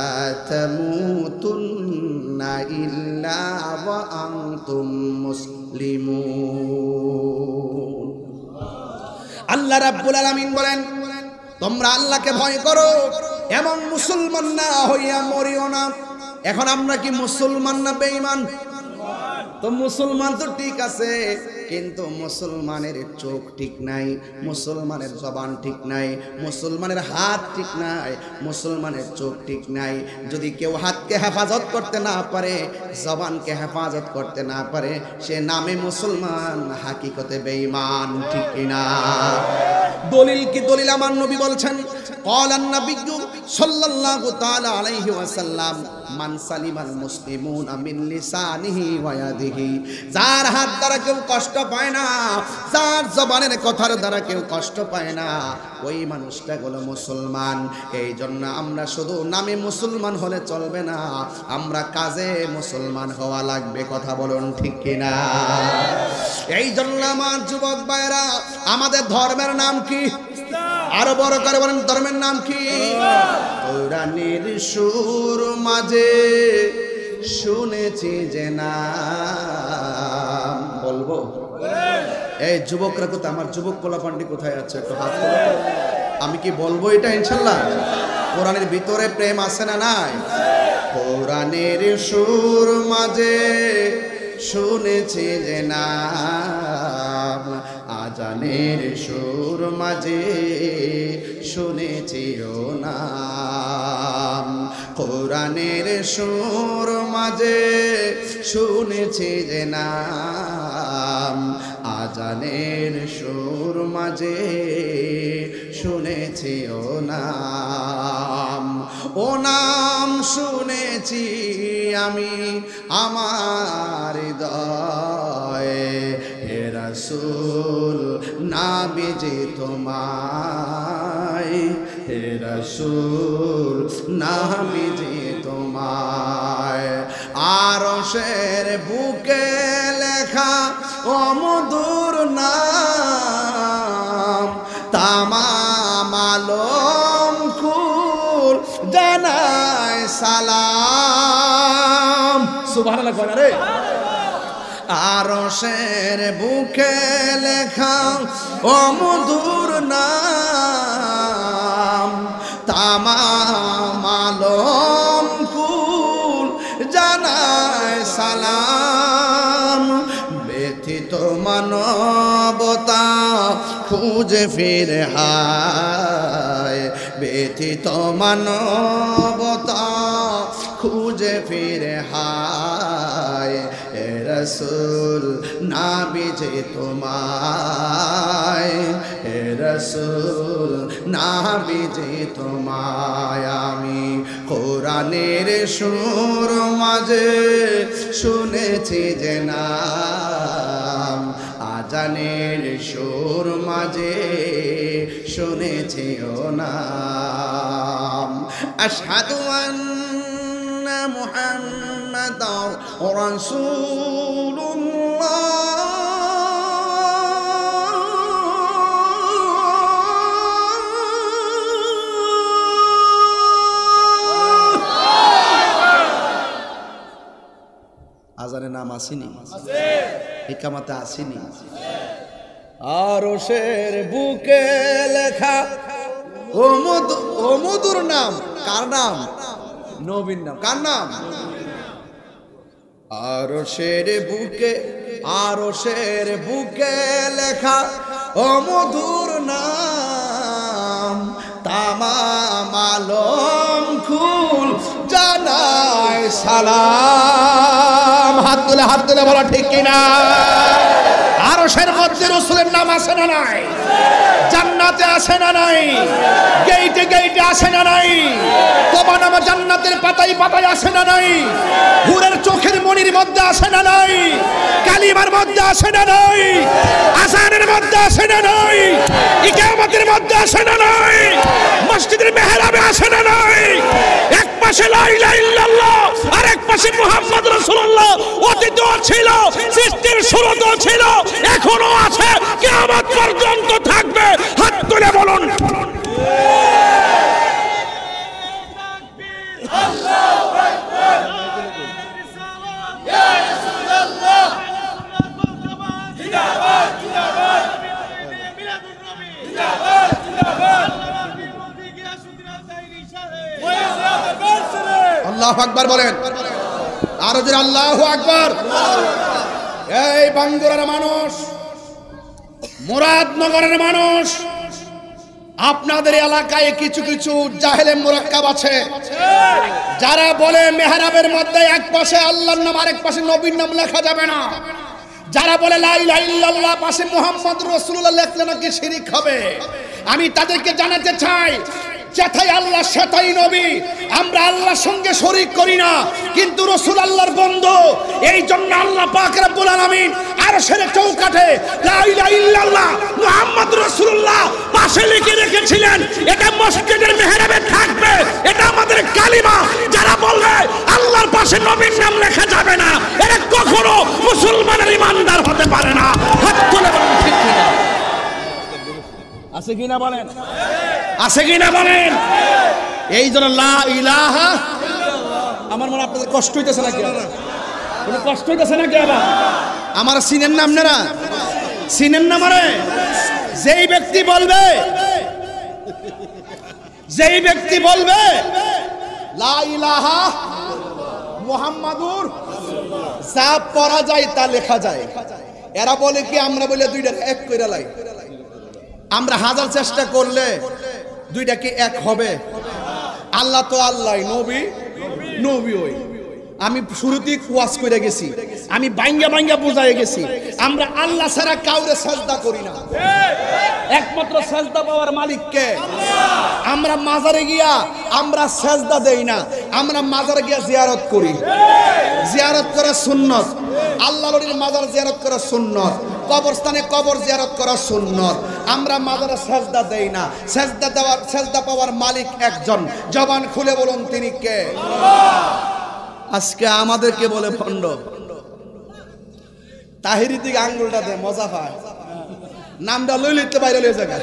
তামুতুন্না ইল্লা ওয়া আনতুম মুসলিমুন। আল্লাহ রাব্বুল আলামিন বলেন, তোমরা আল্লাহকে ভয় করো এবং মুসলমান না হইয়া মরিও না। এখন আমরা কি মুসলমান না বেঈমান? তো মুসলমান তো ঠিক আছে, কিন্তু মুসলমানের চোখ ঠিক নাই, মুসলমানের জবান ঠিক নাই, মুসলমানের হাত ঠিক নাই, মুসলমানের চোখ ঠিক নাই। যদি কেউ হাতকে হেফাজত করতে না পারে, জবানকে হেফাজত করতে না পারে, সে নামে মুসলমান, হাকিকতে বেঈমান। ঠিক কিনা? দলিল কি? দলিল আমার নবী বলছেন, ক্বালান নাবিয়্যু সাল্লাল্লাহু তাআলা আলাইহি ওয়াসাল্লাম, মান সালিমাল মুসলিমুনা মিন লিসানিহি ওয়া ইয়াদিহি। যার হাত দ্বারা কেউ কষ্ট পায় না, যার জবানের কথার দ্বারা কেউ কষ্ট পায় না, ওই মানুষটা হলো মুসলমান। এই জন্য আমরা শুধু নামে মুসলমান হলে চলবে না, আমরা কাজে মুসলমান হওয়া লাগবে। কথা বলুন ঠিক কিনা? এই জন্য আমার যুবক ভাইরা, আমাদের ধর্মের নাম কি? আরো বড় করে বলেন, ধর্মের নাম কি? কোরআনের সুর মাঝে শুনেছি যে নাম। বলবো? এই যুবকরা কোথায়? আমার যুবক পোলাপান্ডি কোথায় আছে? একটু হাত তোলো। আমি কি বলবো এটা ইনশাল্লাহ? কোরআনের ভিতরে প্রেম আছে না নাই? কোরআনের সুর মাঝে শুনেছি যে নাম, আজানের সুর মাঝে শুনেছি ও নাম। কোরআনের সুর মাঝে শুনেছি যে নাম, আজানের সুর মাঝে শুনেছি ও নাম। ও নাম শুনেছি আমি আমার হৃদয়ে, হে রাসূল নাবিজি তোমায়, হে রাসূল নাবিজি তোমায়। আরশের বুকে লেখা ও মধুর নাম, তামাম আলম কুল জানায় সালাম। সুবহানাল্লাহ কয় না রে? আরশের বুকে লেখা ও মধুর নাম, তামাম আলম কুল জানায় সালাম। ব্যথিত মানবতা খুঁজে ফিরে হায়, ব্যথিত মানবতা খুঁজে ফিরে হায়, হে রাসূল নাবিজি তোমায়, হে রাসূল নাবিজি তোমায়। আমি কোরআনের সুর মাঝে শুনেছি যে নাম, আজানের সুর মাঝে শুনেছি ও নাম। আশহাদু আন্না মুহাম্মাদার রাসূলুল্লাহ। আজানের নাম আসেনি? ইকামাতে আসেনি? আরশের বুকে লেখা ও মধুর নাম। কার নাম? নবীর নাম। কার নাম? আরশের বুকে লেখা ও মধুর নাম। তামাম আলম কুল জানায় সালাম। হাত তুলে বলো ঠিক কিনা? আরশের মধ্যে রাসূলের নাম আছে না নাই? জান্নাতে আছে না নাই? গেইটে আছে না নাই? তোমার নাম জান্নাতের পাতায় আছে না নাই? হুরের চোখের মনির মধ্যে আছে না নাই? কালিমার মধ্যে আছে না নাই? আযানের মধ্যে আছে না নাই? ইকামতের মধ্যে আছে না নাই? মসজিদের মেহরাবে আছে না নাই? এক পাশে লা ইলাহা ইল্লাল্লাহ আর এক পাশে মুহাম্মদ রাসূলুল্লাহ। অতীতও ছিল, সৃষ্টির শুরুতেও ছিল, এখনো আছে, কিয়ামত পর্যন্ত থাকবে। হাত তুলে বলুন আল্লাহু আকবার। ইয়া রাসূলুল্লাহ জিন্দাবাদ জিন্দাবাদ। মিলাদুন নবী জিন্দাবাদ জিন্দাবাদ। আল্লাহু আকবার বলেন। আরো জোরে আল্লাহু আকবার। এই বাঙ্গুরার মানুষ, মুরাদনগরের মানুষ, আপনাদের এলাকায় কিছু কিছু জাহেলে মুরাক্কাব আছে যারা বলে মেহরাবের মধ্যে এক পাশে আল্লাহর নাম আর এক পাশে নবীর নাম লেখা যাবে না। যারা বলে লা ইলাহা ইল্লাল্লাহ পাশে মুহাম্মদ রাসূলুল্লাহ লেখলে নাকি শিরক হবে। আমি তাদেরকে জানাতে চাই, যেথায় আল্লাহ সেথায় নবী। আমরা আল্লাহর সঙ্গে শরীক করি না, কিন্তু রাসূল আল্লাহর বন্ধু। এই জন্য আল্লাহ পাক রব্বুল আলামিন আরশের চৌকাঠে লা ইলাহা ইল্লাল্লাহ মুহাম্মদ রাসূলুল্লাহ পাশে লিখে রেখেছিলেন। এটা মসজিদের মেহরাবে থাকবে, এটা আমাদের কালিমা। যারা বলবে আল্লাহর পাশে নবীর নাম লেখা যাবে না, এটা কখনো মুসলমানের ইমানদার হতে পারে না। হাত তুলে বলুন ঠিক কিনা? আছে কিনা বলেন? আছে কিনা বলেন? এই জন্য লা ইলাহা ইল্লাল্লাহ। আমার মনে আপনাদের কষ্ট হইতেছে নাকি? কোনো কষ্ট হইতেছে নাকি? আবার আমার সিনের নাম আপনারা সিনের নাম আরে যেই ব্যক্তি বলবে লা ইলাহা মুহাম্মাদুর যা পড়া যায় তা লেখা যায়। এরা বলে কি আমরা বলে দুইটা এক কইরা লাই। আমরা হাজার চেষ্টা করলে দুইটা কি এক হবে? আল্লাহ তো আল্লাহ, নবী ওই। আমি শুরুতেই ওয়াজ করে গেছি, আমি বাইঙ্গা বুঝাই গেছি, আমরা আল্লাহ ছাড়া কাউরে সাজদা করি না। একমাত্র সাজদা পাওয়ার মালিক কে? আমরা মাজারে গিয়া আমরা সাজদা দেই না, আমরা মাজারে গিয়া জিয়ারত করি। জিয়ারত করা সুন্নত। আল্লাহর ওলির মাজার জিয়ারত করা সুন্নত। কবরস্থানে কবর জিয়ারত করা সুন্নত। আমরা মাজারে সাজদা দেই না। সাজদা পাওয়ার মালিক একজন। জবান খুলে বলুন তিনি কে? আজকে আমাদেরকে বলে ভণ্ড। তাহিরি দিকে আঙ্গুলটা দে, মজা পায়। নামটা লই লিখতে বাইরে লই জায়গা।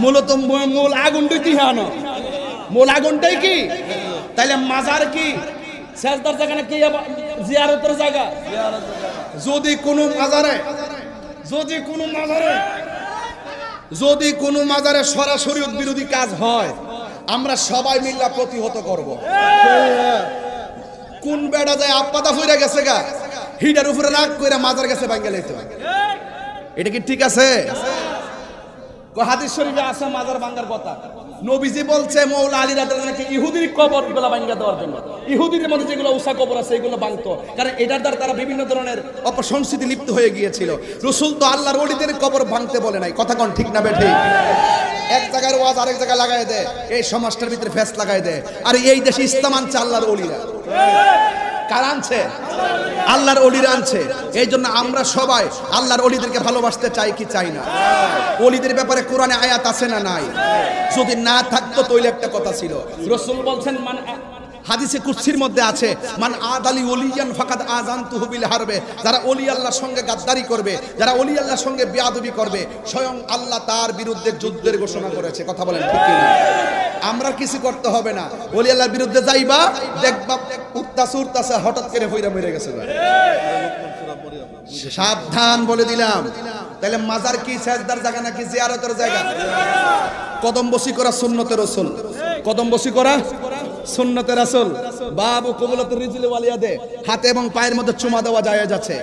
মূলত মূল আগুনটাই কি হানো? মূল আগুনটাই কি? তাইলে মাজার কি সেজদার জায়গা নাকি জিয়ারতের জায়গা? যদি কোনো মাজারে সরাসরি বিরোধী কাজ হয়, আমরা সবাই মিল্লা প্রতিহত করব। কোন বেড়া যায় আপাদা ফইরা গেছে গা, হিটার উপরে রাগ কইরা মাজার গেছে ভাঙ্গা লাইতে। এটা কি ঠিক আছে? হাদিস শরীফে আছে মাজার ভাঙ্গার কথা। নবীজি বলছে মৌলা আলী রাদিয়াল্লাহু আনহু ইহুদির কবরগুলো ভাঙ্গা দেওয়ার জন্য। ইহুদিদের মধ্যে যেগুলো উসা কবর আছে এগুলো ভাঙতো, কারণ এটার দ্বারা তারা বিভিন্ন ধরনের অপসংস্কৃতি লিপ্ত হয়ে গিয়েছিল। রাসূল তো আল্লাহর ওলিদের কবর ভাঙতে বলে নাই। কথা কোন ঠিক না বেঠিক? এক জায়গার ওয়াজ আরেক জায়গায় লাগায় দেয়, এই সমাজটার ভিতরে ফেস লাগায় দেয়। আর এই দেশে ইসলাম আনছে আল্লাহর ওলিরা। কার আনছে? আল্লাহর ওলিরা আনছে। এই জন্য আমরা সবাই আল্লাহর ওলিদেরকে ভালোবাসতে চাই কি চাই না? ওলিদের ব্যাপারে কোরআনে আয়াত আছে না নাই? যদি না থাকতো তাহলে একটা কথা ছিল। রাসূল বলছেন হাদিসে কুদসির মধ্যে আছে, মান আদালি ওলিয়ান ফাকাদ আযানতুহু বিল হারবে, যারা ওলি আল্লাহর সঙ্গে গাদ্দারি করবে, যারা ওলি আল্লাহর সঙ্গে বেয়াদবি করবে, স্বয়ং আল্লাহ তার বিরুদ্ধে যুদ্ধের ঘোষণা করেছে। কথা বলেন ঠিক কি না? আমরা কিছু করতে হবে না, ওলি আল্লাহর বিরুদ্ধে যাইবা, দেখবা উত্তাসে হঠাৎ করে হইরা মরে গেছে। সাবধান বলে দিলাম। তাহলে মাজার কি সেজদার জায়গা নাকি জিয়ারতের জায়গা? কদম বসি করা সুন্নতের রাসূল, কদম বসি করা সুন্নতের রাসূল। বাবু কবুলাতুর রিজলি ওয়ালিয়াদে, হাতে এবং পায়ের মধ্যে চুমা দেওয়া জায়েজ আছে।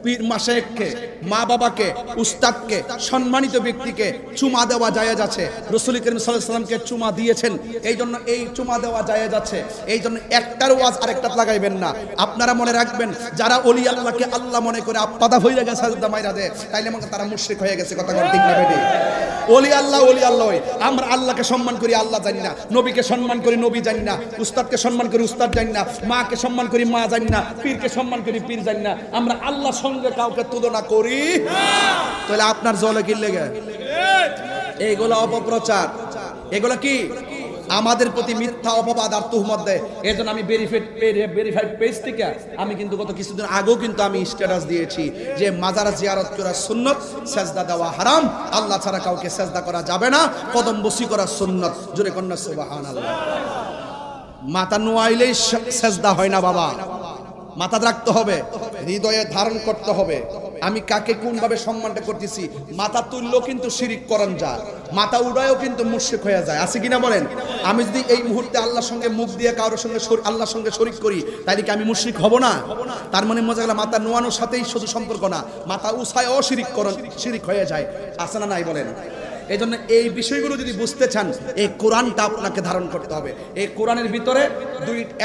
পীর মাশায়েখকে, মা বাবাকে, উস্তাদকে, সম্মানিত ব্যক্তিকে চুমা দেওয়া জায়েজ আছে। রাসূল করিম সাল্লাল্লাহু আলাইহি ওয়াসাল্লামকে চুমা দিয়েছেন, এই জন্য এই চুমা দেওয়া জায়েজ আছে। এই জন্য একটার ওয়াজ আরেকটা লাগাইবেন না। আপনারা মনে রাখবেন, যারা ওলি আল্লাহকে আল্লাহ মনে করে আপাদা হইয়া গেছে সাজদা মাইরা দেয়, তাইলে মনে তারা মুশরিক হয়ে গেছে। কথা বল ঠিক না বেটি? ওলি আল্লাহ আমরা আল্লাহকে সম্মান করি, আল্লাহ জানি না। নবীকে সম্মান করি, নবী জানি না। উস্তাদকে সম্মান করি, উস্তাদ জানি না। মাকে সম্মান করি, মা জানি না। পীরকে সম্মান করি, পীর জানি না। আমরা আল্লাহর সঙ্গে কাউকে তুলনা করি না। তাহলে আপনার জলে কি লেগে? এইগুলো অপপ্রচার, এগুলো কি আমাদের প্রতি মিথ্যা অপবাদ আর তুহমত দেয়। এজন্য আমি ভেরিফাইড পেজ থেকে আমি কিন্তু গত কিছুদিন আগেও কিন্তু আমি স্ট্যাটাস দিয়েছি যে মাজার জিয়ারত করা সুন্নত, সেজদা দেওয়া হারাম, আল্লাহ ছাড়া কাউকে সেজদা করা যাবে না, কদম বসি করা সুন্নত। জোরে কন্যা সুবহানাল্লাহ। মাথা নোয়াইলেই সেজদা হয় না বাবা, মাথা রাখতে হবে, হৃদয়ে ধারণ করতে হবে। আমি কাকে কোন ভাবে সম্মানটা করতেছি। মাথা তুললেও কিন্তু শিরিক করণ যায়, মাথা উড়ায়ও কিন্তু মুশরিক হয়ে যায়। আছে কিনা বলেন? আমি যদি এই মুহূর্তে আল্লাহর সঙ্গে মুখ দিয়ে কারোর সঙ্গে আল্লাহর সঙ্গে শরীক করি, তাইলে কি আমি মুশরিক হব না? তার মানে মজা গেল মাথা নোয়ানোর সাথেই শুধু সম্পর্ক না, মাথা উছায়ও শিরিক হয়ে যায়। আছে না নাই বলেন? এই জন্য এই বিষয়গুলো যদি বুঝতে চান, এই কোরআনটা আপনাকে ধারণ করতে হবে। এই কোরআনের ভিতরে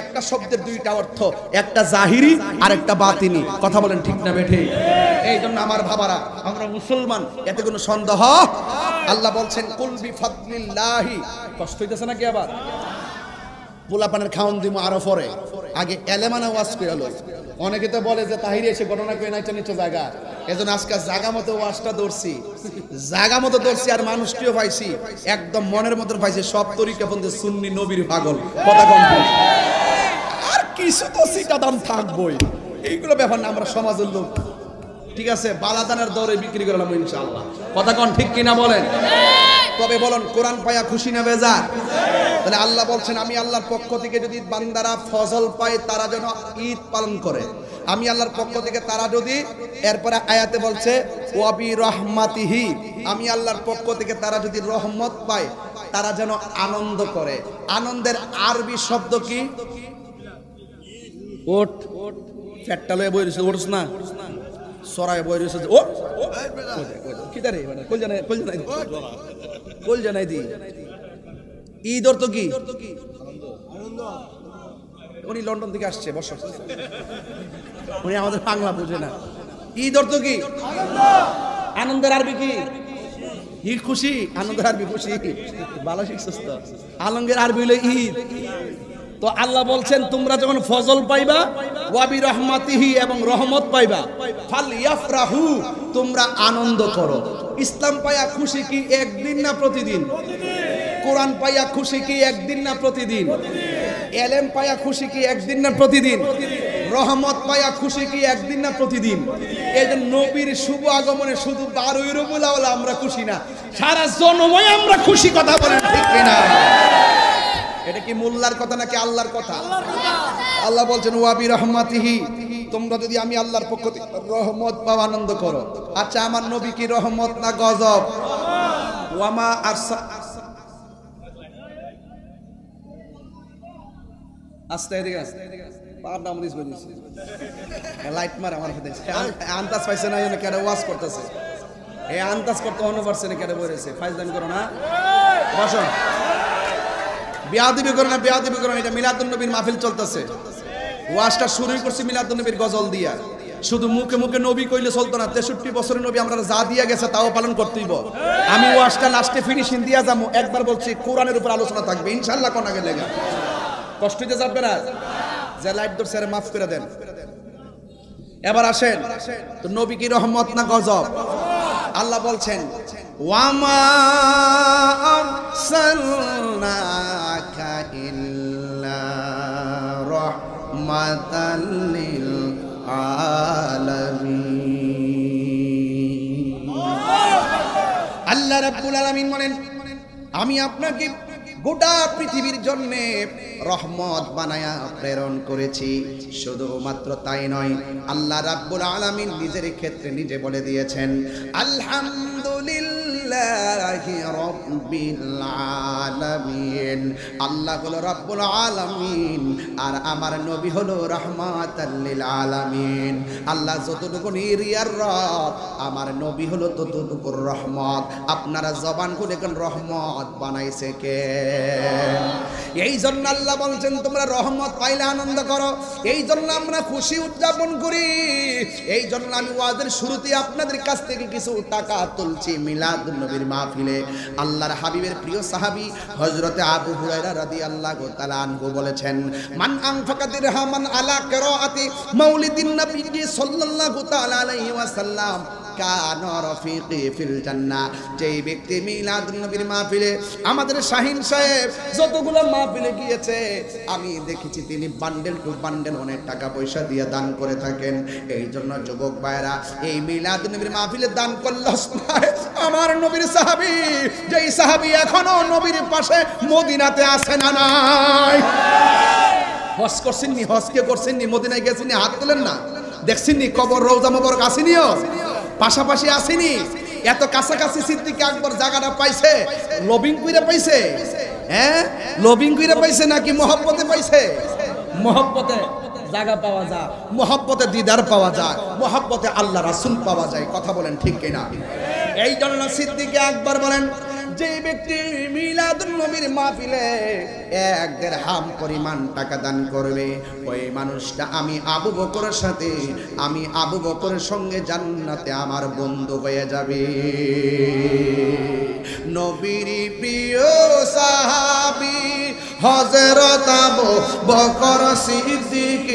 একটা শব্দের দুইটা অর্থ, একটা জাহিরি আর একটা বাতিনি। কথা বলেন ঠিক না বেঠে? এই জন্য আমার ভাবারা, আমরা মুসলমান, এতে কোনো সন্দেহ। আল্লাহ বলছেন কুল বিফাদলিল্লাহি। কষ্ট হইতেছে নাকি? আবার পোলাপানের খাওন দিমু আরো পরে, আগে এলেমানা ওয়াজ করে আলো। অনেকে তো বলে যে তাহিরি এসে ঘটনা করে নাইচা নিচে জায়গা। এজন্য আজকে জায়গা মতো ওয়াজটা ধরছি, জায়গা মতো ধরছি, আর মানুষটিও পাইছি একদম মনের মতো পাইছি। সব তরিকা বন্ধু সুন্নি নবীর পাগল। কথা কম, আর কিছু তো সিটাদান থাকবই। এইগুলো ব্যাপার না, আমরা সমাজের লোক, ঠিক আছে? বালাদানের দরে বিক্রি করলাম ইনশাআল্লাহ। কথা কন ঠিক কিনা বলেন? তবে বলুন, কোরআন পায়া খুশি না বেজার? তাহলে আল্লাহ বলছেন, আমি আল্লাহর পক্ষ থেকে যদি বান্দারা ফজল পায়, তারা যেন ঈদ পালন করে। আমি আল্লাহর পক্ষ থেকে তারা যদি, এরপরে আয়াতে বলছে ওয়াবি রহমাতিহি, আমি আল্লাহর পক্ষ থেকে তারা যদি রহমত পায়, তারা যেন আনন্দ করে। আনন্দের আরবি শব্দ কি? ওট। ফ্যাটটা লয়ে বই রয়েছে, ওটস না, সরাই বই রয়েছে। ও কি তারে কোল জানাই দি। ঈদ অর্থ কি? উনি লন্ডন থেকে আসছে, বর্ষ, উনি আমাদের বাংলা বুঝে না। ঈদ অর্থ কি? আনন্দের আরবি কি? ঈদ খুশি। আনন্দের আরবি খুশি। ভালো শিখছিস তো। আনন্দের আরবি হলো ঈদ। তো আল্লাহ বলছেন, তোমরা যখন ফজল পাইবা, ওয়াবি রহমাতিহি, এবং রহমত পাইবা, ফালইয়াফরাহু, তোমরা আনন্দ করো। ইসলাম পাইয়া খুশি কি একদিন না প্রতিদিন? কোরআন পাইয়া খুশি কি একদিন না প্রতিদিন? এলেম পাইয়া খুশি কি একদিন না প্রতিদিন? রহমত পাইয়া খুশি কি একদিন না প্রতিদিন? এই যে নবীর শুভ আগমনে শুধু 12 রবিউল আউয়াল আমরা খুশি না, সারা জন্মই আমরা খুশি। কথা বলেন ঠিক কিনা? এটা কি মোল্লার কথা নাকি আল্লাহর কথা? আল্লাহ বলছেন ওয়াবি রহমাতিহি, তোমরা যদি আমি আল্লাহর পক্ষ থেকে রহমত পাও, আনন্দ করো। আচ্ছা, আমার নবী কি রহমত না গজব? ওয়ামা আরসা, আস্তে এদিকে পার নাম দিস বলিস, লাইট মার আমার হাতে। আন্দাজ পাইছে না, কেন ওয়াজ করতেছে? এই আন্দাজ করতে অনুপারছে না, কেন বলেছে ফাইজদান করো না, বসো। বিয়াদবি করো না, বিয়াদবি করো না। এটা মিলাদুন নবীর মাহফিল চলতেছে। ওয়াজটা শুরুই করছি মিলাদুন নবীর গজল দিয়া। শুধু মুখে মুখে নবী কইলে চলতো না। 63 বছরের নবী আমরা যা দিয়া গেছে তাও পালন করতেইব। আমি ওয়াজটা লাস্টে ফিনিশিং দিয়া যাবো। একবার বলছি, কোরআনের উপর আলোচনা থাকবে ইনশাআল্লাহ। কোন আগে লেগে কষ্ট হতে যাবে না, যে লাইট ধরছে আরে মাফ করে দেন। এবার আসেন তো, নবী কি রহমত না গজব? আল্লাহ বলছেন ওয়ামা আরসালনাকা ইল্লা রাহমাতাল লিল আলামিন। আল্লাহ রাব্বুল আলামিন বলেন, আমি আপনাকে গোটা পৃথিবীর জন্য রহমত বানায়া প্রেরণ করেছি। শুধুমাত্র তাই নয়, আল্লাহ রাব্বুল আলামিন নিজের ক্ষেত্রে নিজে বলে দিয়েছেন, আলহামদুলিল্লাহি রাব্বিল আলামিন। আল্লাহ হলো রাব্বুল আলামিন আর আমার নবী হলো রাহমাতাল লিল আলামিন। আল্লাহ যতটুকু নিরিয়ার রব, আমার নবী হলো ততটুকু রহমত। আপনারা জবান খুলে কোন রহমত বানাইছে কে? এই জন্য আল্লাহ বলছেন তোমরা রহমত পাইলে আনন্দ করো। এই জন্য আমরা খুশি উদযাপন করি। এই জন্য আমি ওয়াজের শুরুতে আপনাদের কাছ থেকে কিছু টাকা তুলছি মিলাদুন নবীর মাহফিলে। আল্লাহর হাবিবের প্রিয় সাহাবী হযরতে আবু হুরায়রা রাদিয়াল্লাহু তাআলা আনহু বলেছেন, মান আনফাকা দিরহামান আলা কিরাআতি মাউলিদিন নবী সাল্লাল্লাহু তাআলা আলাইহি ওয়াসাল্লাম কানা রাফিকি ফিল জান্নাহ। যেই ব্যক্তি মিলাদুন নবীর মাহফিলে, আমাদের শাহিন সাহেব যতগুলো মাহফিলে গিয়েছে আমি দেখেছি তিনি বান্ডেল টু বান্ডেল অনেক টাকা পয়সা দিয়ে দান করে থাকেন। এই জন্য যুবক ভাইরা, এই মিলাদুন নবীর মাহফিলে দান করলে আমার নবীর সাহাবী, যেই সাহাবী এখনো নবীর পাশে মদিনাতে আছে না নাই? হজ করছেন নি? হজকে করছেন নি? মদিনায় গেছেন নি? হাত তোলেন না। দেখছেন নি কবর রওজা মোবারক আসেনিও? পাশাপাশি আসেনি? এত কাছাকাছি সিদ্দিক আকবর জায়গাটা পাইছে, লবিং কইরা পাইছে? হ্যাঁ, লবিং কইরা পাইছে নাকি মহব্বতে পাইছে? মহব্বতে জায়গা পাওয়া যায়, মহব্বতে দিদার পাওয়া যায়, মহব্বতে আল্লাহ রাসূল পাওয়া যায়। কথা বলেন ঠিক কিনা? এই জন্য সিদ্দিক আকবর বলেন, যে ব্যক্তি মিলাদুন নবীর মাহফিলে 1 দিরহাম পরিমাণ টাকা দান করবে, ওই মানুষটা আমি আবু বকরের সাথে, আমি আবু বকরের সঙ্গে জান্নাতে আমার বন্ধু হয়ে যাবে। নবীর প্রিয় সাহাবী হযরত আবু বকর সিদ্দিক,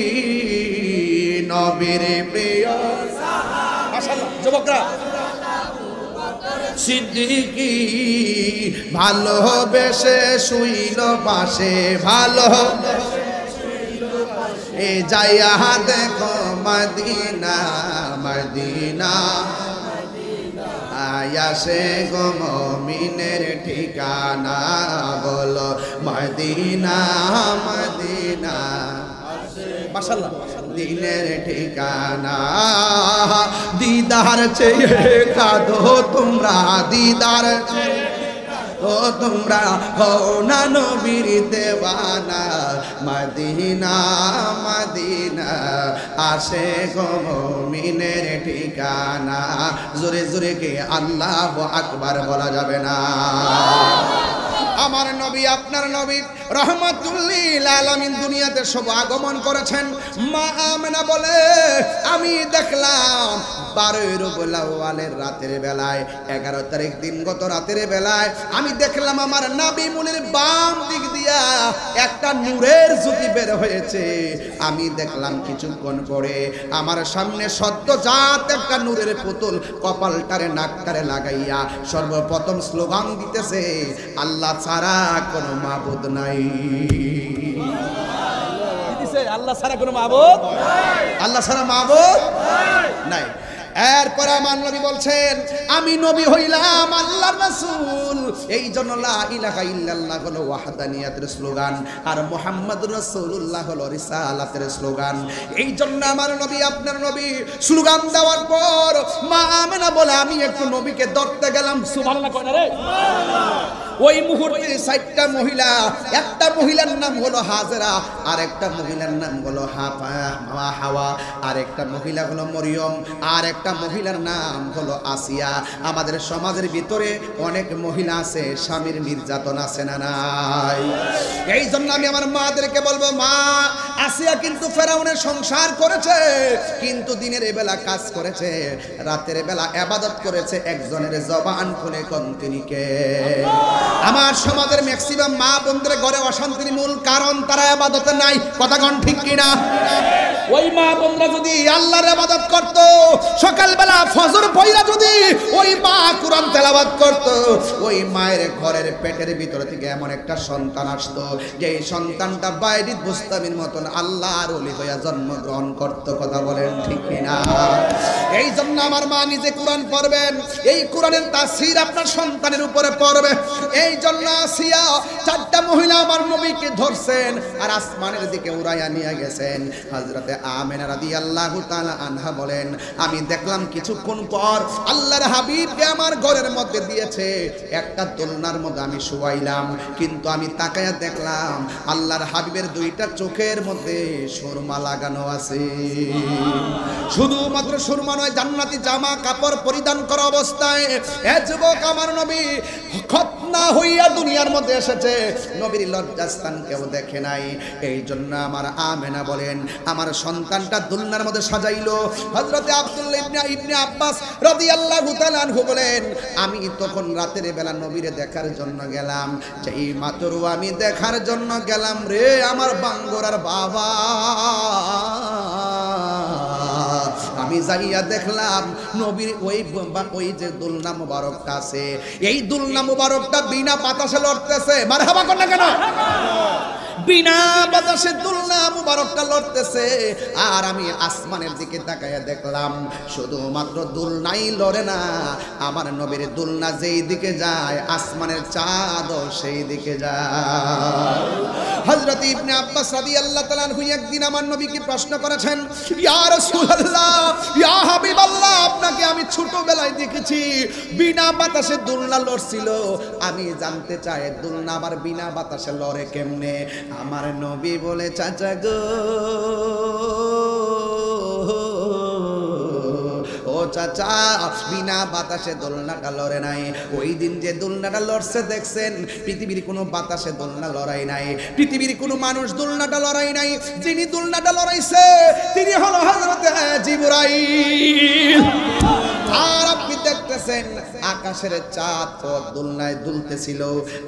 নবীর প্রিয় সাহাবী। মাশাআল্লাহ যুবকরা, সিদ্দিকি ভালোবেসে শুইল পাশে, ভালো এ যাইয়া দেখো মদিনা, মদিনা আয়াসে গো মুমিনের ঠিকানা, বলো মদিনা, মদিনা মাশাআল্লাহ দিনের ঠিকানা। দিদার চেয়ে কাঁদো তোমরা, দিদার ও তোমরা হও না নবীর দেওয়ানা, মদিনা, মদিনা আসে গো মুমিনের ঠিকানা। জোরে জোরে কে আল্লাহু আকবার বলা যাবে না? আমার নবী, আপনার নবী রহমাতুল লিল আলামিন দুনিয়াতে সব আগমন করেছেন। মা আমেনা বলে, আমি দেখলাম 12 রবিউল আউয়ালের রাতের বেলায়, 11 তারিখ দিনগত রাতের বেলায় আমি দেখলাম আমার নবী মুনির বাম দিক দিয়া একটা নূরের জ্যোতি বের হয়েছে। আমি দেখলাম কিছুক্ষণ পরে আমার সামনে সদ্যজাত একটা নূরের পুতুল কপালটারে নাকটারে লাগাইয়া সর্বপ্রথম স্লোগান দিতেছে, আল্লাহ ছাড়া কোনো মাবুদ নাই। আল্লাহ ছাড়া কোনো মাবুদ, আল্লাহ ছাড়া মাবুদ নাই। এরপর আমার নবী বলছেন, আমি নবী হইলাম আল্লাহর রাসূল। এই জন্য লা ইলাহা ইল্লাল্লাহ হলো ওয়াহদানিয়াতের স্লোগান, আর মুহাম্মাদুর রাসূলুল্লাহ হলো রিসালাতের স্লোগান। এই জন্য আমার নবী, আপনার নবী স্লোগান দেওয়ার পর মা আমেনা বলে, আমি একটু নবীকে ধরতে গেলাম। সুবহানাল্লাহ কয় না রে? ওই মুহূর্তে 4টা মহিলা, একটা মহিলার নাম হলো হাজেরা, আর একটা মহিলার নাম হলো হাওয়া, আর একটা মহিলা হলো মরিয়ম, আর একটা মহিলার নাম হলো আসিয়া। আমাদের সমাজের ভিতরে অনেক মহিলা আছে, স্বামীর নির্যাতন আছে না নাই? এই জন্য আমি আমার মাদেরকে বলবো, মা আসিয়া কিন্তু ফেরাউনের সংসার করেছে, কিন্তু দিনের বেলা কাজ করেছে, রাতের বেলা ইবাদত করেছে। একজনের জবান খুলে কোন তিনি কে? আমার সমাজের ম্যাক্সিমাম মা বোনদের ঘরে অশান্তির মূল কারণ তারা ইবাদতে নাই। কথা কোন ঠিক কিনা? ওই মা বোনরা যদি আল্লাহর ইবাদত করত, সকালবেলা ফজর পড়া যদি ওই মা কোরআন তেলাওয়াত করত, ওই মায়ের ঘরের পেটের ভিতর থেকে এমন একটা সন্তান আসতো যে সন্তানটা বাইরিত বুস্তামির মতন আল্লাহর ওলি হইয়া জন্মগ্রহণ করত। কথা বলেন ঠিক কিনা? এই জন্য আমার মা নিজে কোরআন পড়বেন, এই কোরআনের তাফসীর আপনার সন্তানের উপরে পড়বে। এই জন্য আসিয়া চারটা মহিলা আমার নবীকে ধরছেন আর আসমানের দিকে উড়াইয়া নিয়ে গেছেন। হযরতে আমিনা রাদিয়াল্লাহু তাআলা আনহা বলেন, আমি দেখলাম কিছুক্ষণ পর আল্লাহর হাবিবকে আমার ঘরের মধ্যে দিয়েছে, একটা দোলনার মধ্যে আমি শুয়াইলাম, কিন্তু আমি তাকায়া দেখলাম আল্লাহর হাবিবের দুইটা চোখের মধ্যে সুরমা লাগানো আছে। শুধুমাত্র সুরমা নয়, জান্নাতি জামা কাপড় পরিধান করা অবস্থায় এ যুবক আমার নবী খতনা হইয়া দুনিয়ার মধ্যে এসেছে, নবীর লজ্জাস্থান কেউ দেখে নাই। এই জন্য আমার আমেনা বলেন, আমার সন্তানটা দুলনার মধ্যে সাজাইলো। হযরতে আব্দুল্লাহ ইবনে আব্বাস রাদিয়াল্লাহু তাআলা আনহু বলেন, আমি তখন রাতের বেলা নবীরে দেখার জন্য গেলাম, যেই মাত্র আমি দেখার জন্য গেলাম রে আমার বাঙ্গরার বাবা, আমি যাইয়া দেখলাম নবীর ওই যে দুলনা মুবারকটা আছে, এই দুলনা মুবারকটা বিনা বাতাসে লড়তেছে। মারহাবা কর না কেন? বিনা বাতাসে দুলনা মুবারকটা লড়তেছে। আর আমি আসমানের দিকে তাকায়া দেখলাম শুধুমাত্র দুলনাই লড়ে না, আমার নবীর দুলনা যেই দিকে যায় আসমানের চাঁদও সেই দিকে যায়। হযরত ইবনে আব্বাস রাদিয়াল্লাহু তাআলা আনহু একদিন আমার নবীকে প্রশ্ন করেছেন, ইয়া রাসূলুল্লাহ, ইয়া হাবিবাল্লাহ, আপনাকে আমি ছোটবেলায় দেখেছি বিনা বাতাসে দুলনা লড়ছিল, আমি জানতে চাই দুলনা আবার বিনা বাতাসে লড়ে কেমনে? আমার নবী বলে, চাচা গো, ও চাচা, বিনা বাতাসে দোলনাটা লড়ে নাই। ওই দিন যে দোলনাটা লড়ছে দেখছেন, পৃথিবীর কোনো বাতাসে দোলনা লড়াই নাই, পৃথিবীর কোনো মানুষ দোলনাটা লড়াই নাই। যিনি দোলনাটা লড়াইছে তিনি হলো হযরত জিবরাইল। আর আপনি দেখতেছেন আকাশের চাঁদ দোলনায় দুলতেছিল।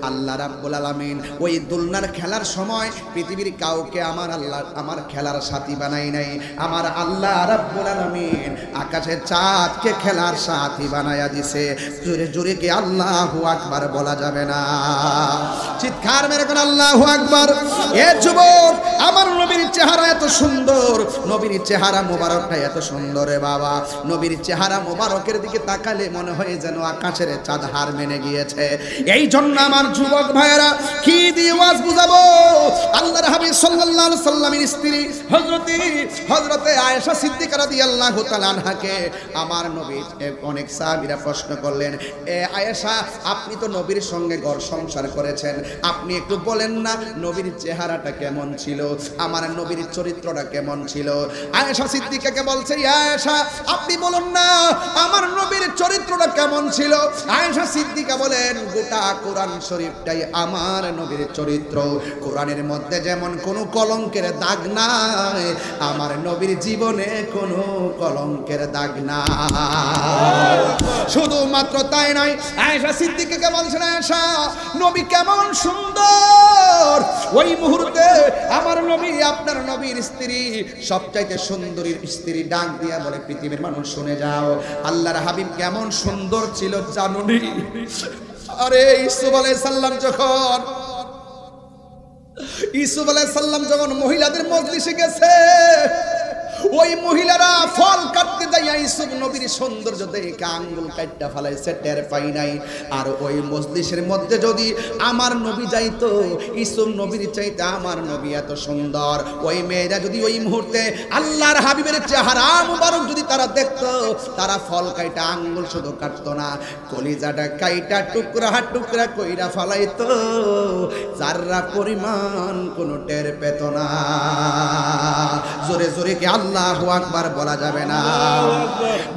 আল্লাহ রাব্বুল আলামিন ওই দোলনার খেলার সময় পৃথিবীর কাউকে আমার খেলার সাথী বানাই নাই। আমার আল্লাহ রাব্বুল আলামিন আকাশের চাঁদকে খেলার সাথী বানায়া দিছে। জোরে জোরে কি আল্লাহু আকবার বলা যাবে না? চিৎকার মেরে কোন আল্লাহু আকবার। এ যুবক, আমার নবীর চেহারা এত সুন্দর, নবীর চেহারা মোবারকটা এত সুন্দর রে বাবা, নবীর চেহারা মোবারকের দিকে তাকালে মনে হয় যেন আকাশের চাঁদ হার মেনে গিয়েছে। এই জন্য আমার যুবক ভাইয়েরা, কি দিয়ে ওয়াজ বুঝাবো? আল্লাহর হাবিব সাল্লাল্লাহু আলাইহি সাল্লামের স্ত্রী হযরতে আয়েশা সিদ্দিকা রাদিয়াল্লাহু তাআলা আনহাকে আমার নবী অনেক সাহাবীরা প্রশ্ন করলেন, এ আয়েশা, আপনি তো নবীর সঙ্গে ঘর সংসার করেছেন, আপনি একটু বলেন না নবীর চেহারাটা কেমন ছিল, আমার নবীর চরিত্রটা কেমন ছিল? আয়েশা সিদ্দিকাকে বলছে, আয়েশা, আপনি বলুন না আমার নবীর চরিত্রটা কেমন ছিল? আয়েশা সিদ্দিকা বলেন, গোটা কোরআন শরীফটাই আমার নবীর চরিত্র। কোরআনের মধ্যে যেমন কোনো কলঙ্কের দাগ নাই, আমার নবীর জীবনে কোনো কলঙ্কের দাগ নাই। শুধুমাত্র তাই নয়, আয়েশা সিদ্দিকাকে বলছেন, আয়েশা, নবী কেমন সুন্দর। ওই মুহূর্তে আমার নবী, আপনার নবীর স্ত্রী, সবচাইতে সুন্দরীর স্ত্রী ডাক দিয়া বলে, পৃথিবীর মানুষ শুনে যাও, আল্লাহর হাবিব কেমন সুন্দর ছিল জানুনি? আরে ইউসুফ আলাইহিস সালাম যখন মহিলাদের মজলিসে গেছে, ওই মহিলারা ফল কাটতে যাইয়া ইউসুফ নবীর সৌন্দর্য দেখে আঙ্গুল কাটটা ফেলাইছে, টের পাই নাই। আর ওই মজলিসের মধ্যে যদি আমার নবী যাইতো, ইউসুফ নবীর চাইতে আমার নবী এত সুন্দর, ওই মেয়েরা যদি ওই মুহূর্তে আল্লাহর হাবিবের চেহারা মুবারক যদি তারা দেখতো, তারা ফল কাইটা আঙ্গুল শুধু কাটতো না, কলিজাটা কাইটা টুকরা টুকরা কইরা ফলাইতো, যাররা পরিমাণ কোনো টের পেত না। জোরে জোরে কি আল্লাহু আকবার বলা যাবে না?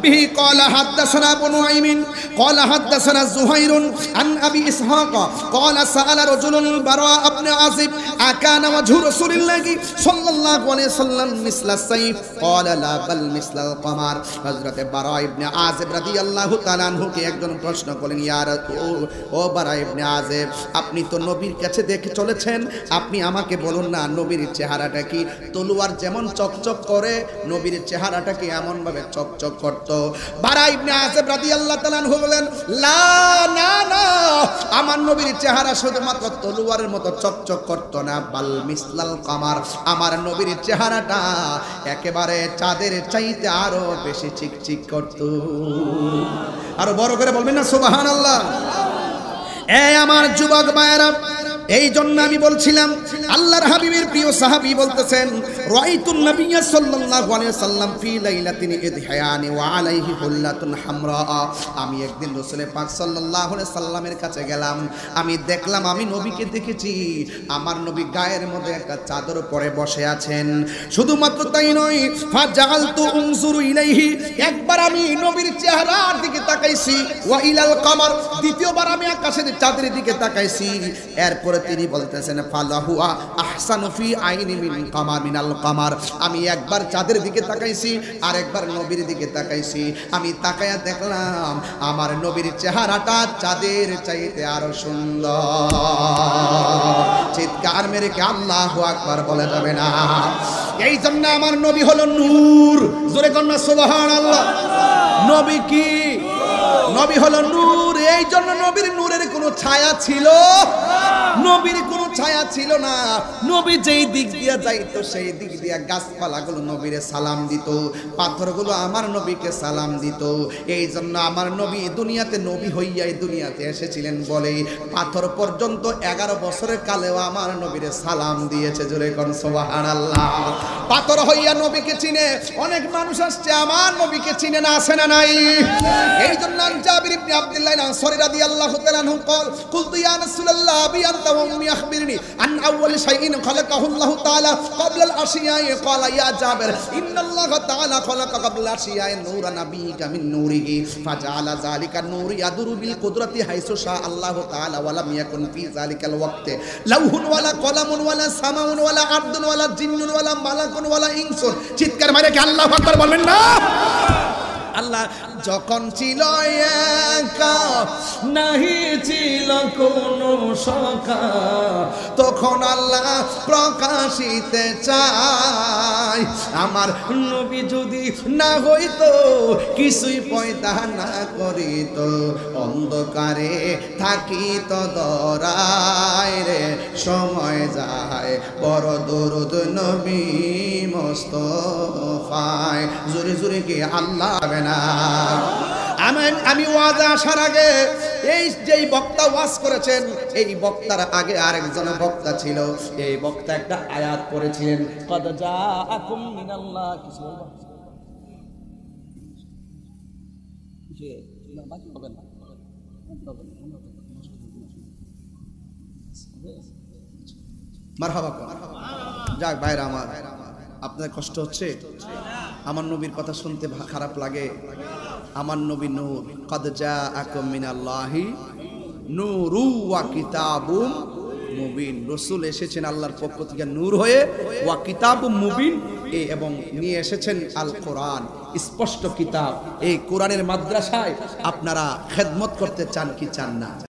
বিহি ক্বালা হাদাসানা আবু নুআইমিন ক্বালা হাদাসানা যুহাইরুন আন আবি ইসহাক ক্বালা সাআলা রাজুলুন বারা ইবনে আজিব আকানা ওয়াজহু রাসূলিল্লাহি সাল্লাল্লাহু আলাইহি সাল্লাম মিসলাস সাইফ ক্বালা লা বাল মিসলাল কমার। হযরতে বারা ইবনে আজিব রাদিয়াল্লাহু তাআলা আনহুকে একজন প্রশ্ন করলেন, ইয়া ও বারা ইবনে আজিব, আপনি তো নবীর কাছে দেখে চলেছেন, আপনি আমাকে বলুন না নবীর চেহারাটা কি? তলোয়ার যেমন চকচক করে নবীর চেহারাটা কি এমন ভাবে চকচক করত? বারা ইবনে আজিব রাদিয়াল্লাহু তাআলা আনহু বলেন, লা না না, আমার নবীর চেহারা শুধুমাত্র তলোয়ারের মতো চকচক করত না, বাল মিসলাল কামার, আমার নবীর চেহারাটা একেবারে চাঁদের চাইতে আরো বেশি চিকচিক করত। আরো বড় করে বলবেন না সুবহানাল্লাহ। এই আমার যুবক ভাইরা, এই জন্য আমি বলছিলাম আল্লাহর হাবিবের প্রিয় সাহাবী বলতেছেন, রাআইতুন নাবিয়্যা সাল্লাল্লাহু আলাইহি সাল্লাম ফি লাইলাতিন ইদহায়ানি ওয়া আলাইহি হুল্লাতুন হামরা। আমি একদিন রাসূল পাক সাল্লাল্লাহু আলাইহি সাল্লামের কাছে গেলাম, আমি দেখলাম, আমি নবীকে দেখেছি, আমার নবী গায়ের মধ্যে একটা চাদর পরে বসে আছেন। শুধুমাত্র তাই নয়, ফাজালতু উনজুরু ইলাইহি, একবার আমি নবীর চেহারার দিকে তাকাইছি, ওয়া ইলাল কমার, দ্বিতীয়বার আমি আকাশের চাঁদের দিকে তাকাইছি। এরপর তিনি বলতেছেন, ফালাহুয়া আহসানু ফি আইনি মিন কামার মিনাল কামার, আমি একবার চাঁদের দিকে তাকাইছি আর একবার নবীর দিকে তাকাইছি, আমি তাকায়া দেখলাম আমার নবীর চেহারাটা চাঁদের চাইতে আরো সুন্দর। চিৎকার মেরে কে আল্লাহু আকবার বলা যাবে না? এই জন্য আমার নবী হলো নূর। জোরে কন্যা সুবহানাল্লাহ। নবী কি? নবী হলো নূর। এই জন্য নবীর নূরের কোনো ছায়া ছিল? নবীর কোনো ছায়া ছিল না। নবী যেই দিক দিয়ে যাইতো সেই দিক দিয়ে গাছপালাগুলো নবীরে সালাম দিত, পাথরগুলো আমার নবীকে সালাম দিত। এই জন্য আমার নবী দুনিয়াতে নবী হইয়া এই দুনিয়াতে এসেছিলেন বলে পাথর পর্যন্ত 11 বছরের কালেও আমার নবীরে সালাম দিয়েছে। জোরে কোন সুবহানাল্লাহ। পাথর হইয়া নবীকে চিনে, অনেক মানুষ আসছে আমার নবীকে চিনে না, আসে না নাই? এই জন্য জাবির ইবনে আব্দুল্লাহ আনসারী রাদিয়াল্লাহু তাআলা আনহু قال قلت يا رسول الله ابي انت وامي اخبرني عن اول شيء خلقه الله تعالى قبل الاشياء قال يا جابر ان الله تعالى خلق قبل الاشياء نور نبيك من نوره فجعل ذلك النور يدور بالقدره حيث شاء الله تعالى ولم يكن في ذلك الوقت لوح ولا قلم ولا سماء ولا ارض ولا جن ولا ملك ولا انس। চিৎকার মারে কি আল্লাহু আকবার বলবেন না? আল্লাহ যখন ছিল একা, নাহি ছিল কোনো সখা, তখন আল্লাহ প্রকাশিতে চায়। আমার নবী যদি না হইতো, কিছুই পয়দা না করিত, অন্ধকারে থাকিত দরায় রে, সময় যায় বড় দরুদ নবী মোস্তফায়। জোরে জোরে কি আল্লাহ হবে না? আমি ওয়াজ আসার আগে এই যেই বক্তা ওয়াজ করেছেন, এই বক্তার আগে আরেকজন বক্তা ছিল, এই বক্তা একটা আয়াত পড়েছিলেন, কদ জাআকুম মিনাল্লাহ, কিছু বলবো বাকি হবে না, মারহাবা। যাক ভাইরা আমার, আপনার কষ্ট হচ্ছে? আমার নবীর কথা শুনতে খারাপ লাগে? আমার নবী নূর, কদ জাআকুম মিনাল্লাহি নূরু ওয়া কিতাবুম মুবিন। রাসূল এসেছেন আল্লাহর পক্ষ থেকে নূর হয়ে, ওয়া কিতাবুম মুবিন, এবং নিয়ে এসেছেন আল কোরআন, স্পষ্ট কিতাব। এই কোরআনের মাদ্রাসায় আপনারা খেদমত করতে চান কি চান না?